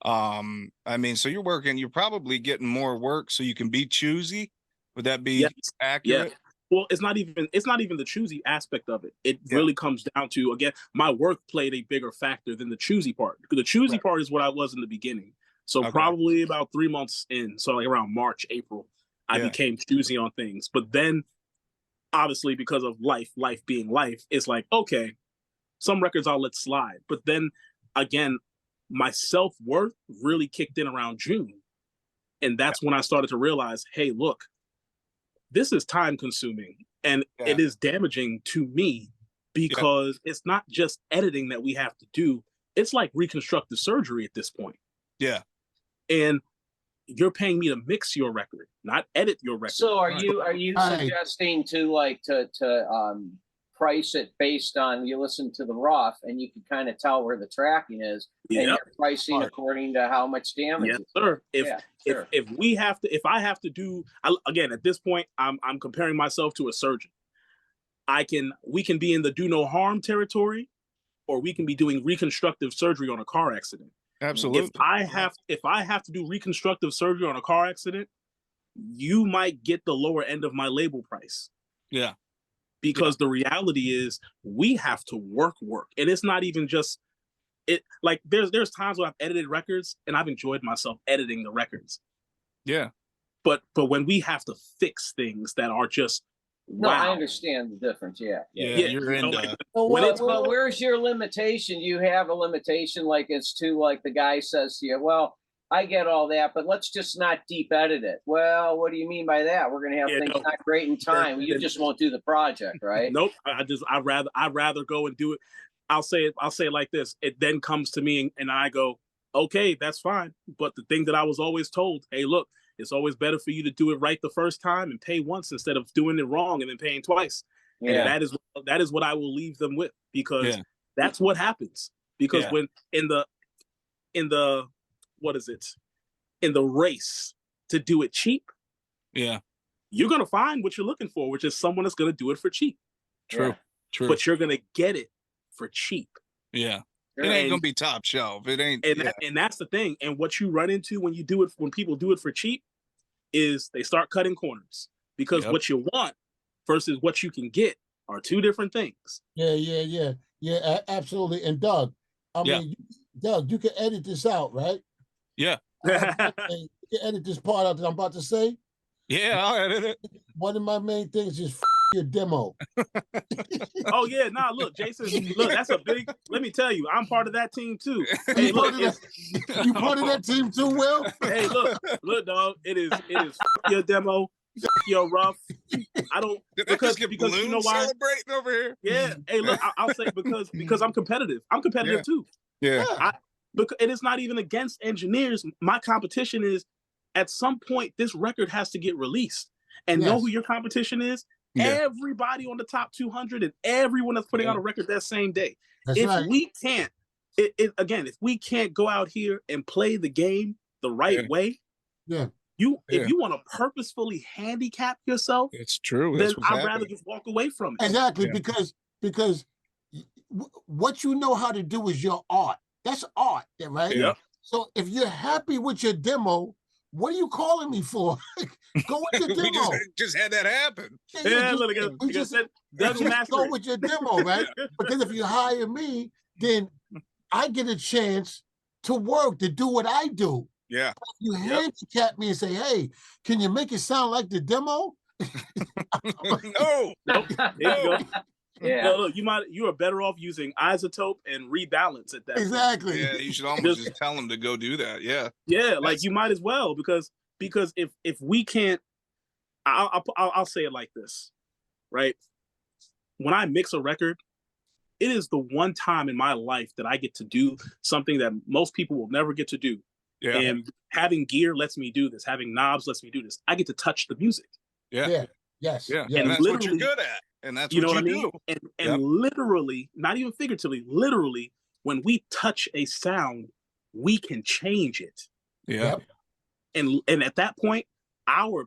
I mean, so you're probably getting more work so you can be choosy. Would that be accurate? Yeah. Well, it's not even the choosy aspect of it. It really comes down to, again, my work played a bigger factor than the choosy part. Because the choosy part is what I was in the beginning. So probably about 3 months in, so like around March, April, I became choosy on things. But then, obviously, because of life being life, it's like, okay, some records I'll let slide. But then, again, my self-worth really kicked in around June. And that's when I started to realize, hey, look, this is time consuming and it is damaging to me because it's not just editing that we have to do. It's like reconstructive surgery at this point. Yeah. And you're paying me to mix your record, not edit your record. So are you suggesting to price it based on, you listen to the rough and you can kind of tell where the tracking is and you're pricing according to how much damage? Yes, sir. If I have to do, again, at this point, I'm comparing myself to a surgeon. We can be in the do no harm territory, or we can be doing reconstructive surgery on a car accident. Absolutely. If I have to do reconstructive surgery on a car accident, you might get the lower end of my label price. Yeah. Because the reality is we have to work. And it's not even just it. Like there's times when I've edited records and I've enjoyed myself editing the records. Yeah. But when we have to fix things that are just, no, I understand the difference. Yeah. You're into. But where's your limitation? You have a limitation, like it's to, like the guy says to you, well, I get all that, but let's just not deep edit it. Well, what do you mean by that? We're going to have things not great in time. You just won't do the project, right? Nope. I'd rather go and do it. I'll say it like this. It then comes to me and I go, okay, that's fine. But the thing that I was always told, hey, look, it's always better for you to do it right the first time and pay once instead of doing it wrong and then paying twice. Yeah. And that is what I will leave them with, because that's what happens. Because when in the what is it? In the race to do it cheap, you're gonna find what you're looking for, which is someone that's gonna do it for cheap. True. But you're gonna get it for cheap. Yeah. It ain't And- gonna be top shelf. It ain't. And Yeah. and that's the thing. And what you run into when you do it, when people do it for cheap, is they start cutting corners, because Yep. what you want versus what you can get are two different things. Yeah, absolutely. And Doug, Yeah. Doug, you can edit this out, right? Yeah. You can edit this part out that I'm about to say. Yeah, I'll edit it. One of my main things is your demo. Oh yeah, nah. Look, Jason. Look, that's a big. Let me tell you, I'm part of that team too. Hey, You look, part of that- you part of that team too, Will? hey, look, dog. It is your demo, your rough. I don't Did I just get because you know balloons why? celebrating over here? Yeah. Hey, look, I'll say because I'm competitive. I'm competitive Yeah. too. Yeah. Because and it's not even against engineers. My competition is, at some point this record has to get released. And know Yes. who your competition is? Yeah. Everybody on the top 200 and everyone that's putting out a record that same day. That's If right. we can't, if we can't go out here and play the game the right Yeah. way, Yeah. if you want to purposefully handicap yourself, It's true. then That's what's I'd happening. rather just walk away from it. Exactly, Yeah. because what you know how to do is your art. That's art, right? Yeah. So if you're happy with your demo, what are you calling me for? Go with your We demo. just had that happen. Yeah, just- look, we like I just- said, Doug will just master go it. with your demo, right? Because if you hire me, then I get a chance to work, to do what I do. Yeah. If you handicap me and say, hey, can you make it sound like the demo? No. Nope. There you go. Yeah. No, look, you are better off using isotope and rebalance at that point. Exactly. Yeah, you should almost just tell them to go do that. Yeah. Yeah, like That's- you might as well, because if we can't, I'll say it like this, right? When I mix a record, it is the one time in my life that I get to do something that most people will never get to do. Yeah. And having gear lets me do this. Having knobs lets me do this. I get to touch the music. Yeah. Yeah. Yes. Yeah. yes. And that's what you're literally- good at. And that's You know what what I you mean? do. And Yep. literally, not even figuratively, literally, when we touch a sound, we can change it. Yeah. Yep. And at that point, our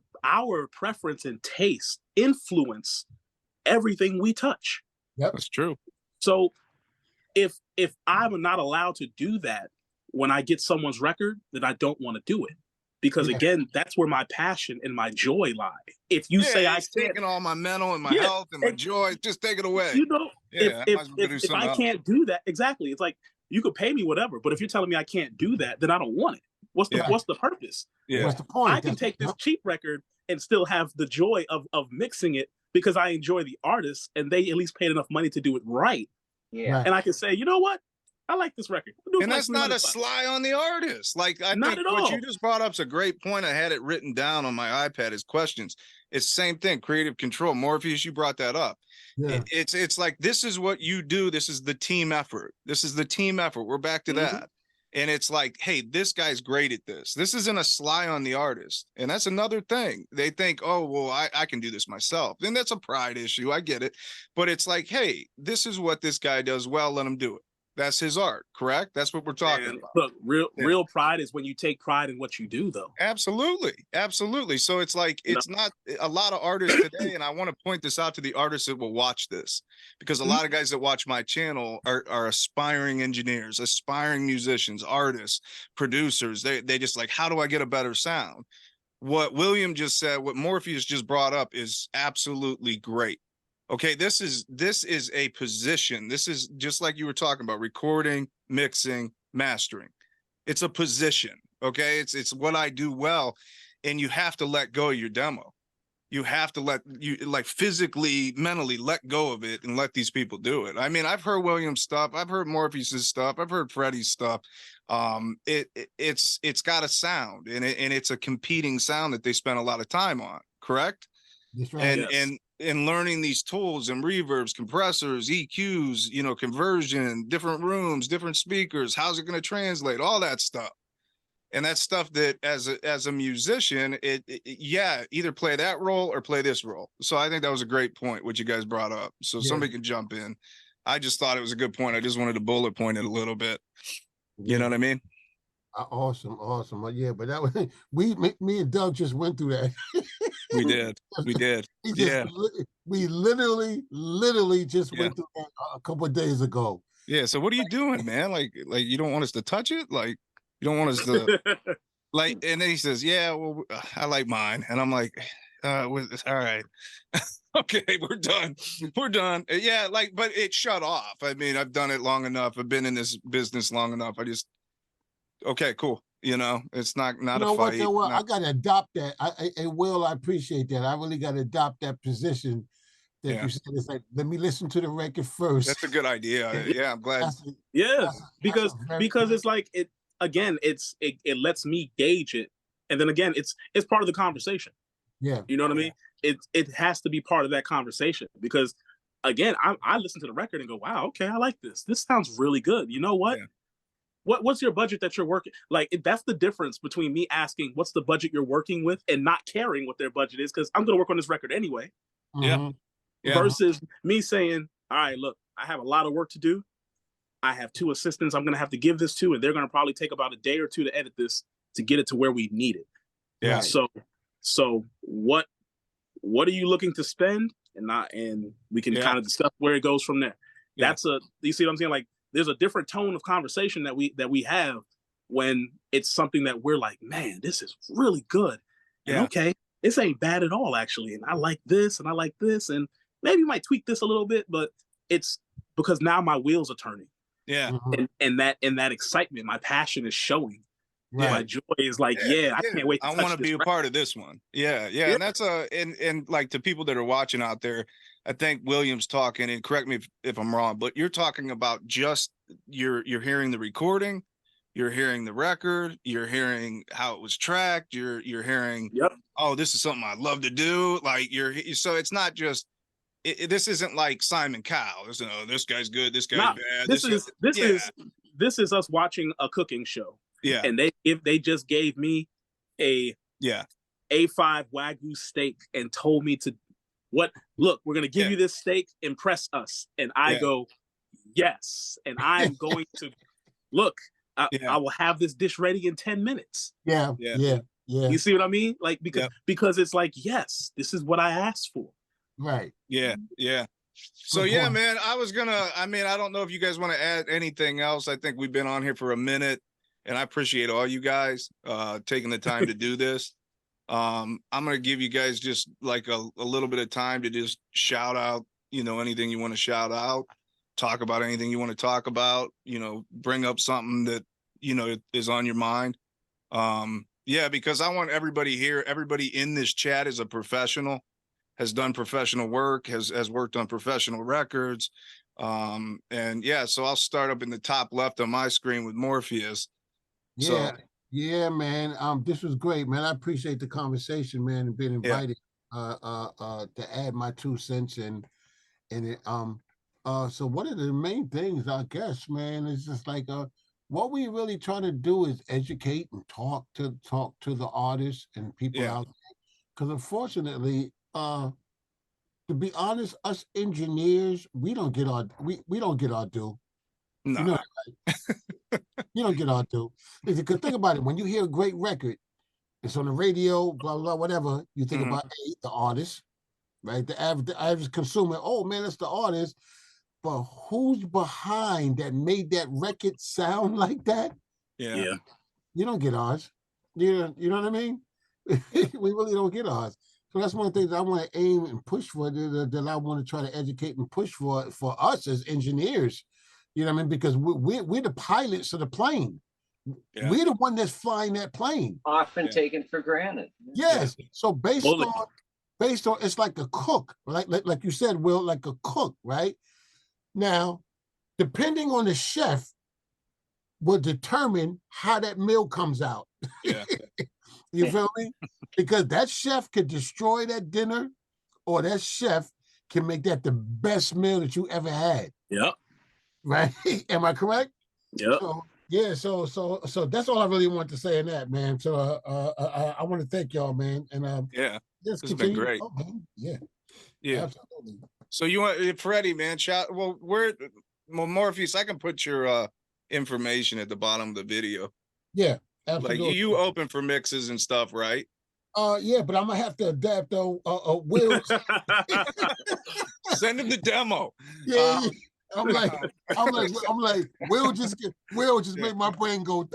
preference and taste influence everything we touch. That's true. So if I'm not allowed to do that when I get someone's record, then I don't want to do it. Because Yeah. again, that's where my passion and my joy lie. If you say I it's can't, taking all my mental and my Yeah, health and my and- joy, just take it away. you know, Yeah, I might as well do if something I else. can't do that, exactly. It's like, you could pay me whatever, but if you're telling me I can't do that, then I don't want it. What's Yeah. the purpose? Yeah. What's the point? I can take this cheap record and still have the joy of mixing it because I enjoy the artist and they at least paid enough money to do it right. Yeah. And I can say, you know what? I like this record. I'll do it And for that's like not a $300. sly on the artist. Like I Not think at what you all. just brought up is a great point. I had it written down on my iPad as questions. It's the same thing, creative control. Morpheus, you brought that up. Yeah. It's like this is what you do. This is the team effort. This is the team effort. We're back to Mhm. that. And it's like, hey, this guy's great at this. This isn't a sly on the artist. And that's another thing. They think, oh, well, I can do this myself. And that's a pride issue. I get it. But it's like, hey, this is what this guy does well. Let him do it. That's his art, correct? That's what we're talking And about. look, Yeah. real pride is when you take pride in what you do, though. Absolutely. Absolutely. So it's like, You know? it's not a lot of artists today. And I want to point this out to the artists that will watch this, because a Mhm. lot of guys that watch my channel are aspiring engineers, aspiring musicians, artists, producers. They just like, how do I get a better sound? What William just said, what Morpheus just brought up is absolutely great. Okay, this is a position. This is just like you were talking about, recording, mixing, mastering. It's a position. Okay, it's what I do well, and you have to let go of your demo. You have to like physically, mentally let go of it and let these people do it. I mean, I've heard William's stuff, I've heard Morpheus's stuff, I've heard Freddie's stuff. It's got a sound, and it's a competing sound that they spend a lot of time on. Correct? That's right. And Yes. and learning these tools and reverbs, compressors, EQs, conversion, different rooms, different speakers, how's it going to translate, all that stuff. And that's stuff that as a musician, yeah, either play that role or play this role. So I think that was a great point, what you guys brought up. So Yeah. somebody can jump in. I just thought it was a good point. I just wanted to bullet point it a little bit. You know what I mean? Awesome. Yeah, but that was me and Doug just went through that. We did. We did. We Yeah. literally just Yeah. went through that a couple of days ago. Yeah. So what are you doing, man? Like you don't want us to touch it? Like you don't want us to like? And then he says, yeah, well, I like mine. And I'm like, all right. Okay, we're done. We're done. Yeah, like, but it shut off. I mean, I've done it long enough. I've been in this business long enough. I just, okay, cool. You know, it's not You a know what, fight. though? Well, I Not, gotta adopt that. Will, I appreciate that. I really gotta adopt that position that yeah, you said. It's like, let me listen to the record first. that's a good idea. Yeah, I'm glad. That's a, Yeah, that's a very because it's like it again. It lets me gauge it, and then again, it's part of the conversation. yeah. You know what I mean? It has to be part of that conversation because again, I listen to the record and go, wow, okay, I like this. This sounds really good. You know what? Yeah. What's your budget that you're working? Like that's the difference between me asking what's the budget you're working with and not caring what their budget is because I'm going to work on this record anyway. Yeah. Mhm. Yeah. Versus me saying, all right, look, I have a lot of work to do. I have 2 assistants I'm going to have to give this to, and they're going to probably take about a day or 2 to edit this to get it to where we need it. Yeah. Right. So what are you looking to spend? And we can kind of discuss where it goes from there. Yeah. You see what I'm saying? Like there's a different tone of conversation that we have when it's something that we're like, man, this is really good. And okay, this ain't bad at all, actually. And I like this and I like this. And maybe might tweak this a little bit, but it's because now my wheels are turning. Yeah. Mhm. And that excitement, my passion is showing. Right. My joy is like, I can't wait to I want to be a part of this one. Yeah. And that's and like to people that are watching out there, I think William's talking, and correct me if I'm wrong, but you're talking about just you're hearing the recording, you're hearing the record, you're hearing how it was tracked, you're hearing, oh, this is something I love to do. Like so it's not just this isn't like Simon Cowell. This guy's good, this guy's bad. This is us watching a cooking show. Yeah. And they just gave me a A5 Wagyu steak and told me to look, we're gonna give you this steak, impress us. And I go, yes. And I'm going to look, I will have this dish ready in 10 minutes. Yeah. You see what I mean? Like because it's like, yes, this is what I asked for. Right. Yeah. So man, I don't know if you guys want to add anything else. I think we've been on here for a minute. And I appreciate all you guys taking the time to do this. I'm going to give you guys just like a little bit of time to just shout out, anything you want to shout out, talk about anything you want to talk about, bring up something that, is on your mind. Because I want everybody here, everybody in this chat is a professional, has done professional work, has worked on professional records. So I'll start up in the top left on my screen with Morpheus. Yeah, man. This was great, man. I appreciate the conversation, man, and being invited to add my 2 cents in it. So one of the main things, I guess, man, is just like what we really trying to do is educate and talk to the artists and people out there. Because unfortunately, to be honest, us engineers, we don't get our due. No. You know, you don't get our due. Because think about it, when you hear a great record, it's on the radio, blah blah, whatever. You think about the artist, right? The average consumer. Oh man, it's the artist. But who's behind that made that record sound like that? Yeah. You don't get ours. You know what I mean? We really don't get ours. So that's one of the things I want to aim and push for. That I want to try to educate and push for us as engineers. You know what I mean? Because we're the pilots of the plane. Yeah. We're the one that's flying that plane. Often taken for granted. Yes. So based on it's like a cook, right? Like you said, Will, like a cook, right? Now, depending on the chef, will determine how that meal comes out. Yeah. You feel me? Because that chef could destroy that dinner, or that chef can make that the best meal that you ever had. Yep. Right? Am I correct? Yep. So that's all I really want to say in that, man. So I want to thank y'all, man. And this has been great. Oh, yeah. Absolutely. So you want Freddie, man? Morpheus, I can put your information at the bottom of the video. Yeah, absolutely. Like you open for mixes and stuff, right? Yeah, but I'm gonna have to adapt though. Will send him the demo. Yeah. I'm like, Will just make my brain go.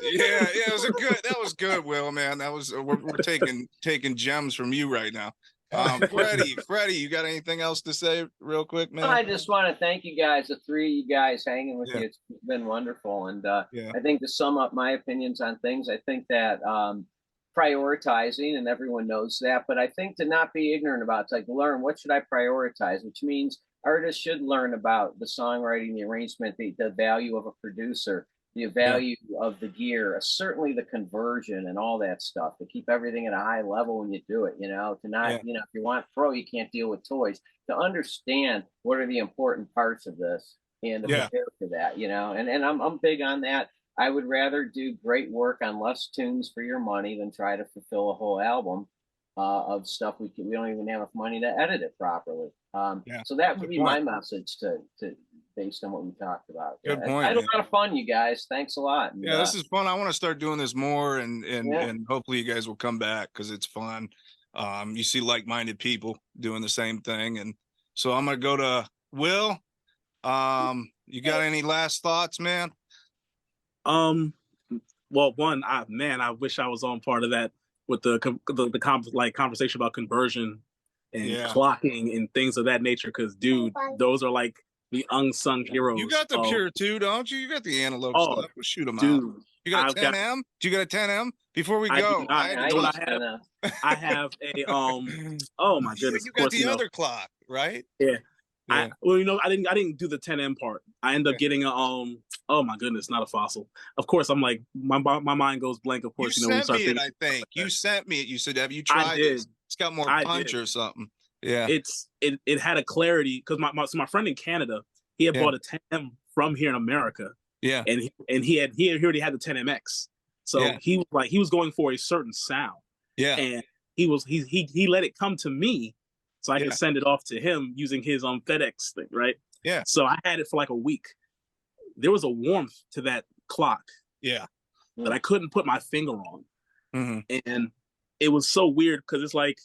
Yeah, it was that was good, Will, man. That was we're taking gems from you right now. Freddie, you got anything else to say real quick, man? I just want to thank you guys, the three of you guys hanging with Yeah. you. It's been wonderful. And Yeah. I think to sum up my opinions on things, I think that prioritizing, and everyone knows that, but I think to not be ignorant about it's like learn what should I prioritize, which means artists should learn about the songwriting, the arrangement, the value of a producer, the value of the gear, certainly the conversion and all that stuff to keep everything at a high level when you do it, you know, to not, you know, if you want pro, you can't deal with toys, to understand what are the important parts of this and to prepare for that, you know, and I'm big on that. I would rather do great work on less tunes for your money than try to fulfill a whole album of stuff we don't even have enough money to edit it properly. So that would be my message to based on what we talked about. Good point. I had a lot of fun, you guys. Thanks a lot. And, this is fun. I want to start doing this more, and hopefully you guys will come back because it's fun. You see like-minded people doing the same thing, and so I'm gonna go to Will. You got any last thoughts, man? Well, one, I wish I was on part of that with the conversation about conversion and clocking and things of that nature. Because, dude, those are like the unsung heroes. You got the Pure 2, don't you? You got the analog stuff. We'll shoot them out. You got a 10M? Do you got a 10M? Before we go, I have a oh my goodness. You got the other clock, right? Yeah. Well, you know, I didn't do the 10M part. I ended up getting a oh my goodness, not a Fossil. Of course, I'm like my mind goes blank. Of course, you sent me it. I think you sent me it. You said, "Have you tried it? It's got more punch or something." Yeah, it had a clarity because my friend in Canada, he had bought a 10M from here in America. Yeah, and he already had the 10MX, so he was going for a certain sound. Yeah, and he let it come to me. So I could send it off to him using his FedEx thing, right? Yeah. So I had it for like a week. There was a warmth to that clock. Yeah. That I couldn't put my finger on. Mm-hmm. And it was so weird because it's like,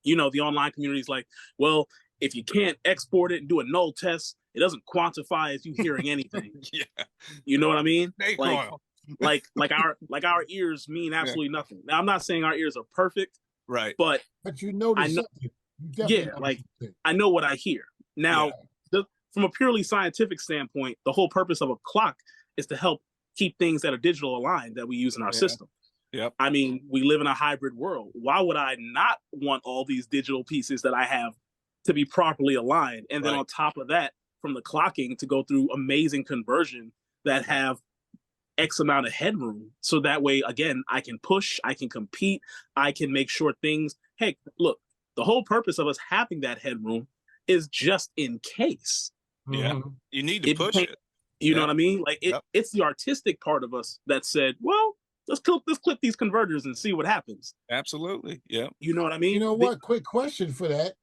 you know, the online community is like, well, if you can't export it and do a null test, it doesn't quantify as you hearing anything. Yeah. You know what I mean? Snake oil. like our ears mean absolutely nothing. Now I'm not saying our ears are perfect. Right. But you know, I know what I hear. Now, from a purely scientific standpoint, the whole purpose of a clock is to help keep things that are digital aligned that we use in our system. Yep. I mean, we live in a hybrid world. Why would I not want all these digital pieces that I have to be properly aligned? And then on top of that, from the clocking to go through amazing conversion that have X amount of headroom. So that way, again, I can push, I can compete, I can make sure things, hey, look, the whole purpose of us having that headroom is just in case. Yeah. You need to push it. You know what I mean? Like it's the artistic part of us that said, well, let's clip these converters and see what happens. Absolutely. Yeah. You know what I mean? You know what? Quick question for that.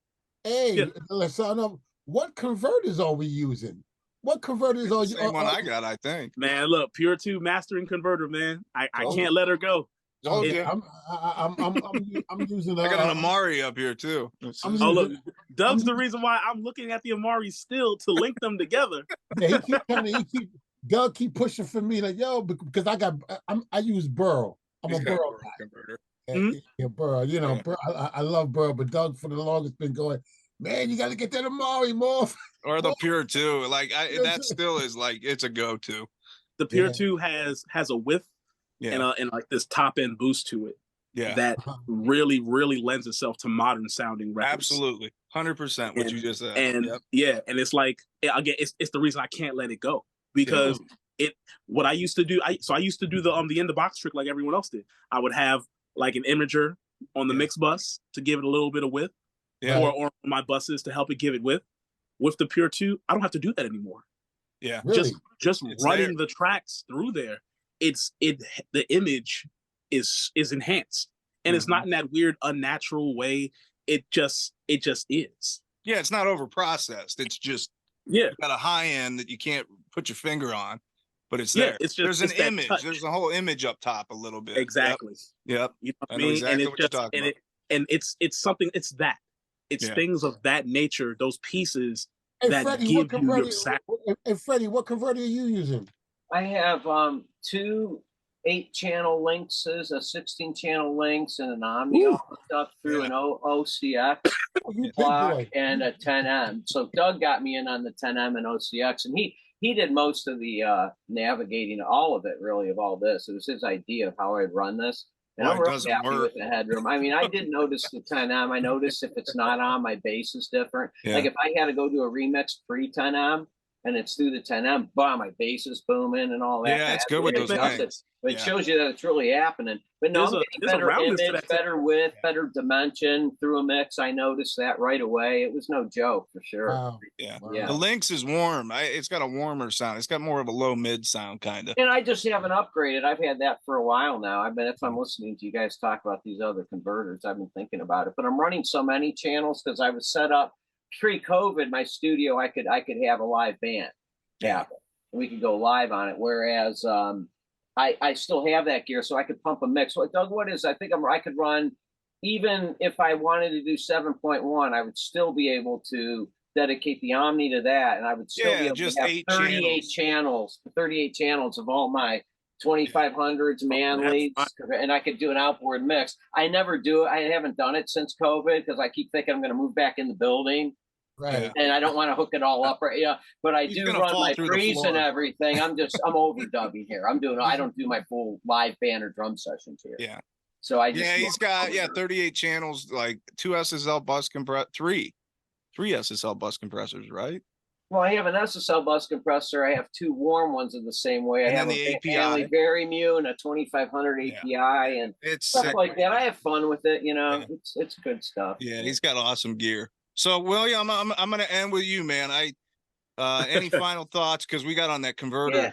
Hey, let's sign up. What converters are we using? What converters are you? Same one I got, I think. Man, look, Pure 2 mastering converter, man. I can't let her go. I'm using. I got an Amari up here too. Look, Doug's the reason why I'm looking at the Amari still to link them together. Yeah, Doug keep pushing for me like, yo, because I use Burl. I'm a Burl converter. Yeah, Burl. You know, Burl, I love Burl, but Doug for the longest been going, man, you got to get that Amari more. Or the Pure 2. Like that still is like it's a go-to. The Pure 2 has a width and like this top end boost to it. Yeah. That really, really lends itself to modern sounding records. Absolutely. 100% what you just said. And and it's like again, it's the reason I can't let it go. Because what I used to do, I used to do the in the box trick like everyone else did. I would have like an imager on the mix bus to give it a little bit of width. Yeah. Or my buses to help it give it width. With the Pure 2, I don't have to do that anymore. Yeah. Really? Just running the tracks through there, the image is enhanced. And it's not in that weird unnatural way. It just is. Yeah, it's not over processed. It's just got a high end that you can't put your finger on, but it's there. It's just, there's an image. There's a whole image up top a little bit. Exactly. Yep. You know what I know exactly what you're talking about. And it's something, it's that. It's things of that nature, those pieces Hey that Freddie, give you your sac. What converter are you using? I have two 8-channel Lynxes, a 16-channel Lynx, and an Omni Ooh. all hooked up through an OCX Oh, you big block boy. and a 10M. So Doug got me in on the 10M and OCX, and he did most of the navigating, all of it really, of all this. It was his idea of how I'd run this. And Well, I'm it really doesn't happy work. with the headroom. I mean, I did notice the 10M. I noticed if it's not on, my bass is different. Yeah. Like if I had to go do a remix pre-10M and it's through the 10M, bomb, my bass is booming and all that. Yeah, it's good with those things. But it shows you that it's really happening. But no, There's I'm a- getting there's a better roundness to image, that too. better width, better dimension through a mix. I noticed that right away. It was no joke for sure. Wow. Yeah. Yeah. The Lynx is warm. It's got a warmer sound. It's got more of a low mid sound, kind of. And I just haven't upgraded. I've had that for a while now. That's why I'm listening to you guys talk about these other converters. I've been thinking about it, but I'm running so many channels because I was set up pre-COVID. My studio, I could have a live band happen. We could go live on it. Whereas I still have that gear, so I could pump a mix. What Doug, what is? I think I could run, even if I wanted to do 7.1, I would still be able to dedicate the Omni to that, and I would still be able just to have 8 38 channels of all my 2500s Manleys, and I could do an outboard mix. I never do it. I haven't done it since COVID because I keep thinking I'm going to move back in the building. Right. And I don't want to hook it all up, right? Yeah, but I He's do gonna run fall my through the pre's floor. and everything. I'm overdubbing here. I don't do my full live band or drum sessions here. Yeah. So I just He's got 38 channels, like 2 SSL bus three SSL bus compressors, right? Well, I have an SSL bus compressor. I have 2 warm ones in the same way. And I have then the a API. Stanley Very and a 2500 API and It's stuff sick. like that. I have fun with it, It's good stuff. Yeah, he's got awesome gear. So, William, I'm going to end with you, man. Any final thoughts? Because we got on that converter. Yeah.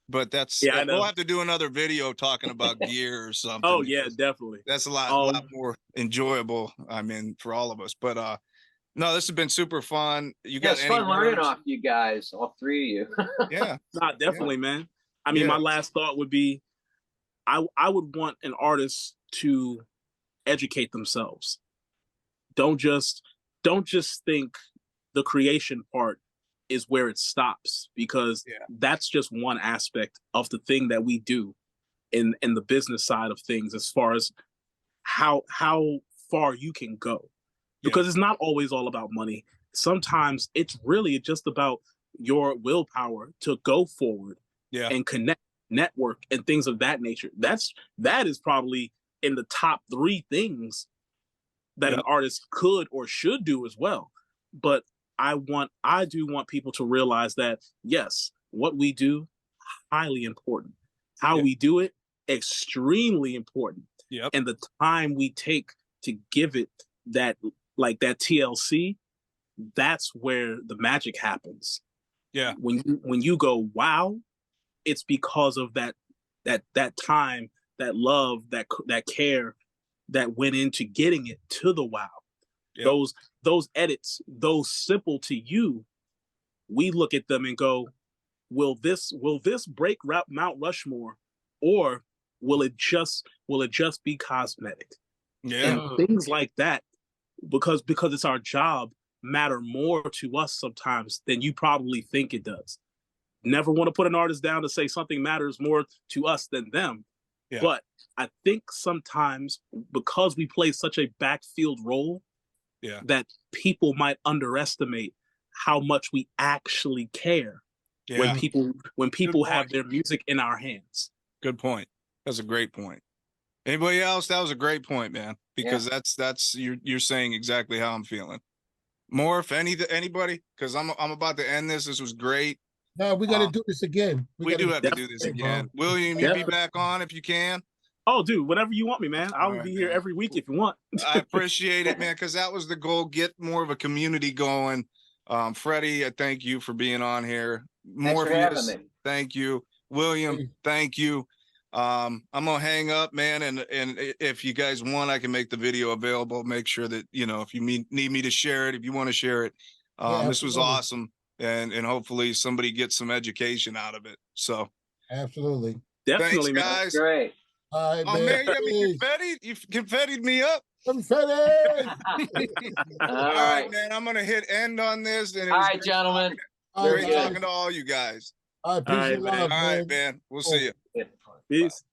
But that's I know. we'll have to do another video talking about gear or something. Oh yeah, definitely. That's a lot more enjoyable. I mean, for all of us. But no, this has been super fun. It's fun learning off you guys, all 3 of you. Yeah. Nah, definitely, man. I mean, my last thought would be, I would want an artist to educate themselves. Don't just think the creation part is where it stops, because that's just one aspect of the thing that we do in the business side of things, as far as how far you can go, because it's not always all about money. Sometimes it's really just about your willpower to go forward and connect, network, and things of that nature. That is probably in the top 3 things that an artist could or should do as well. But I do want people to realize that, yes, what we do, highly important. How we do it, extremely important. And the time we take to give it that TLC, that's where the magic happens. Yeah. When you go, wow, it's because of that time, that love, that care that went into getting it to the wow. Those edits, those simple to you, we look at them and go, will this break Mount Rushmore, or will it just be cosmetic? And things like that, because it's our job, matter more to us sometimes than you probably think it does. Never want to put an artist down to say something matters more to us than them. But I think sometimes, because we play such a backfield role, that people might underestimate how much we actually care when people have their music in our hands. Good point. That's a great point. Anybody else? That was a great point, man, because that's you're saying exactly how I'm feeling. Morph, anybody? Because I'm about to end this. This was great. No, we got to do this again. We do have to do this again. William, you be back on if you can. Oh, dude, whenever you want me, man. I'll be here every week if you want. I appreciate it, man, because that was the goal. Get more of a community going. Freddie, I thank you for being on here. Morpheus, thank you. William, thank you. I'm gonna hang up, man, and if you guys want, I can make the video available. Make sure that, if you need me to share it, if you want to share it. This was awesome, and hopefully somebody gets some education out of it. So absolutely, definitely, thanks, guys. Great. All right, man, you confettied me up. Confetti! All All right. right, man. I'm gonna hit end on this. And it All was right, great gentlemen. All Great right, Very talking good. to all you guys. all right, peace All right, and man. love, All right, man. man. We'll see you. Peace.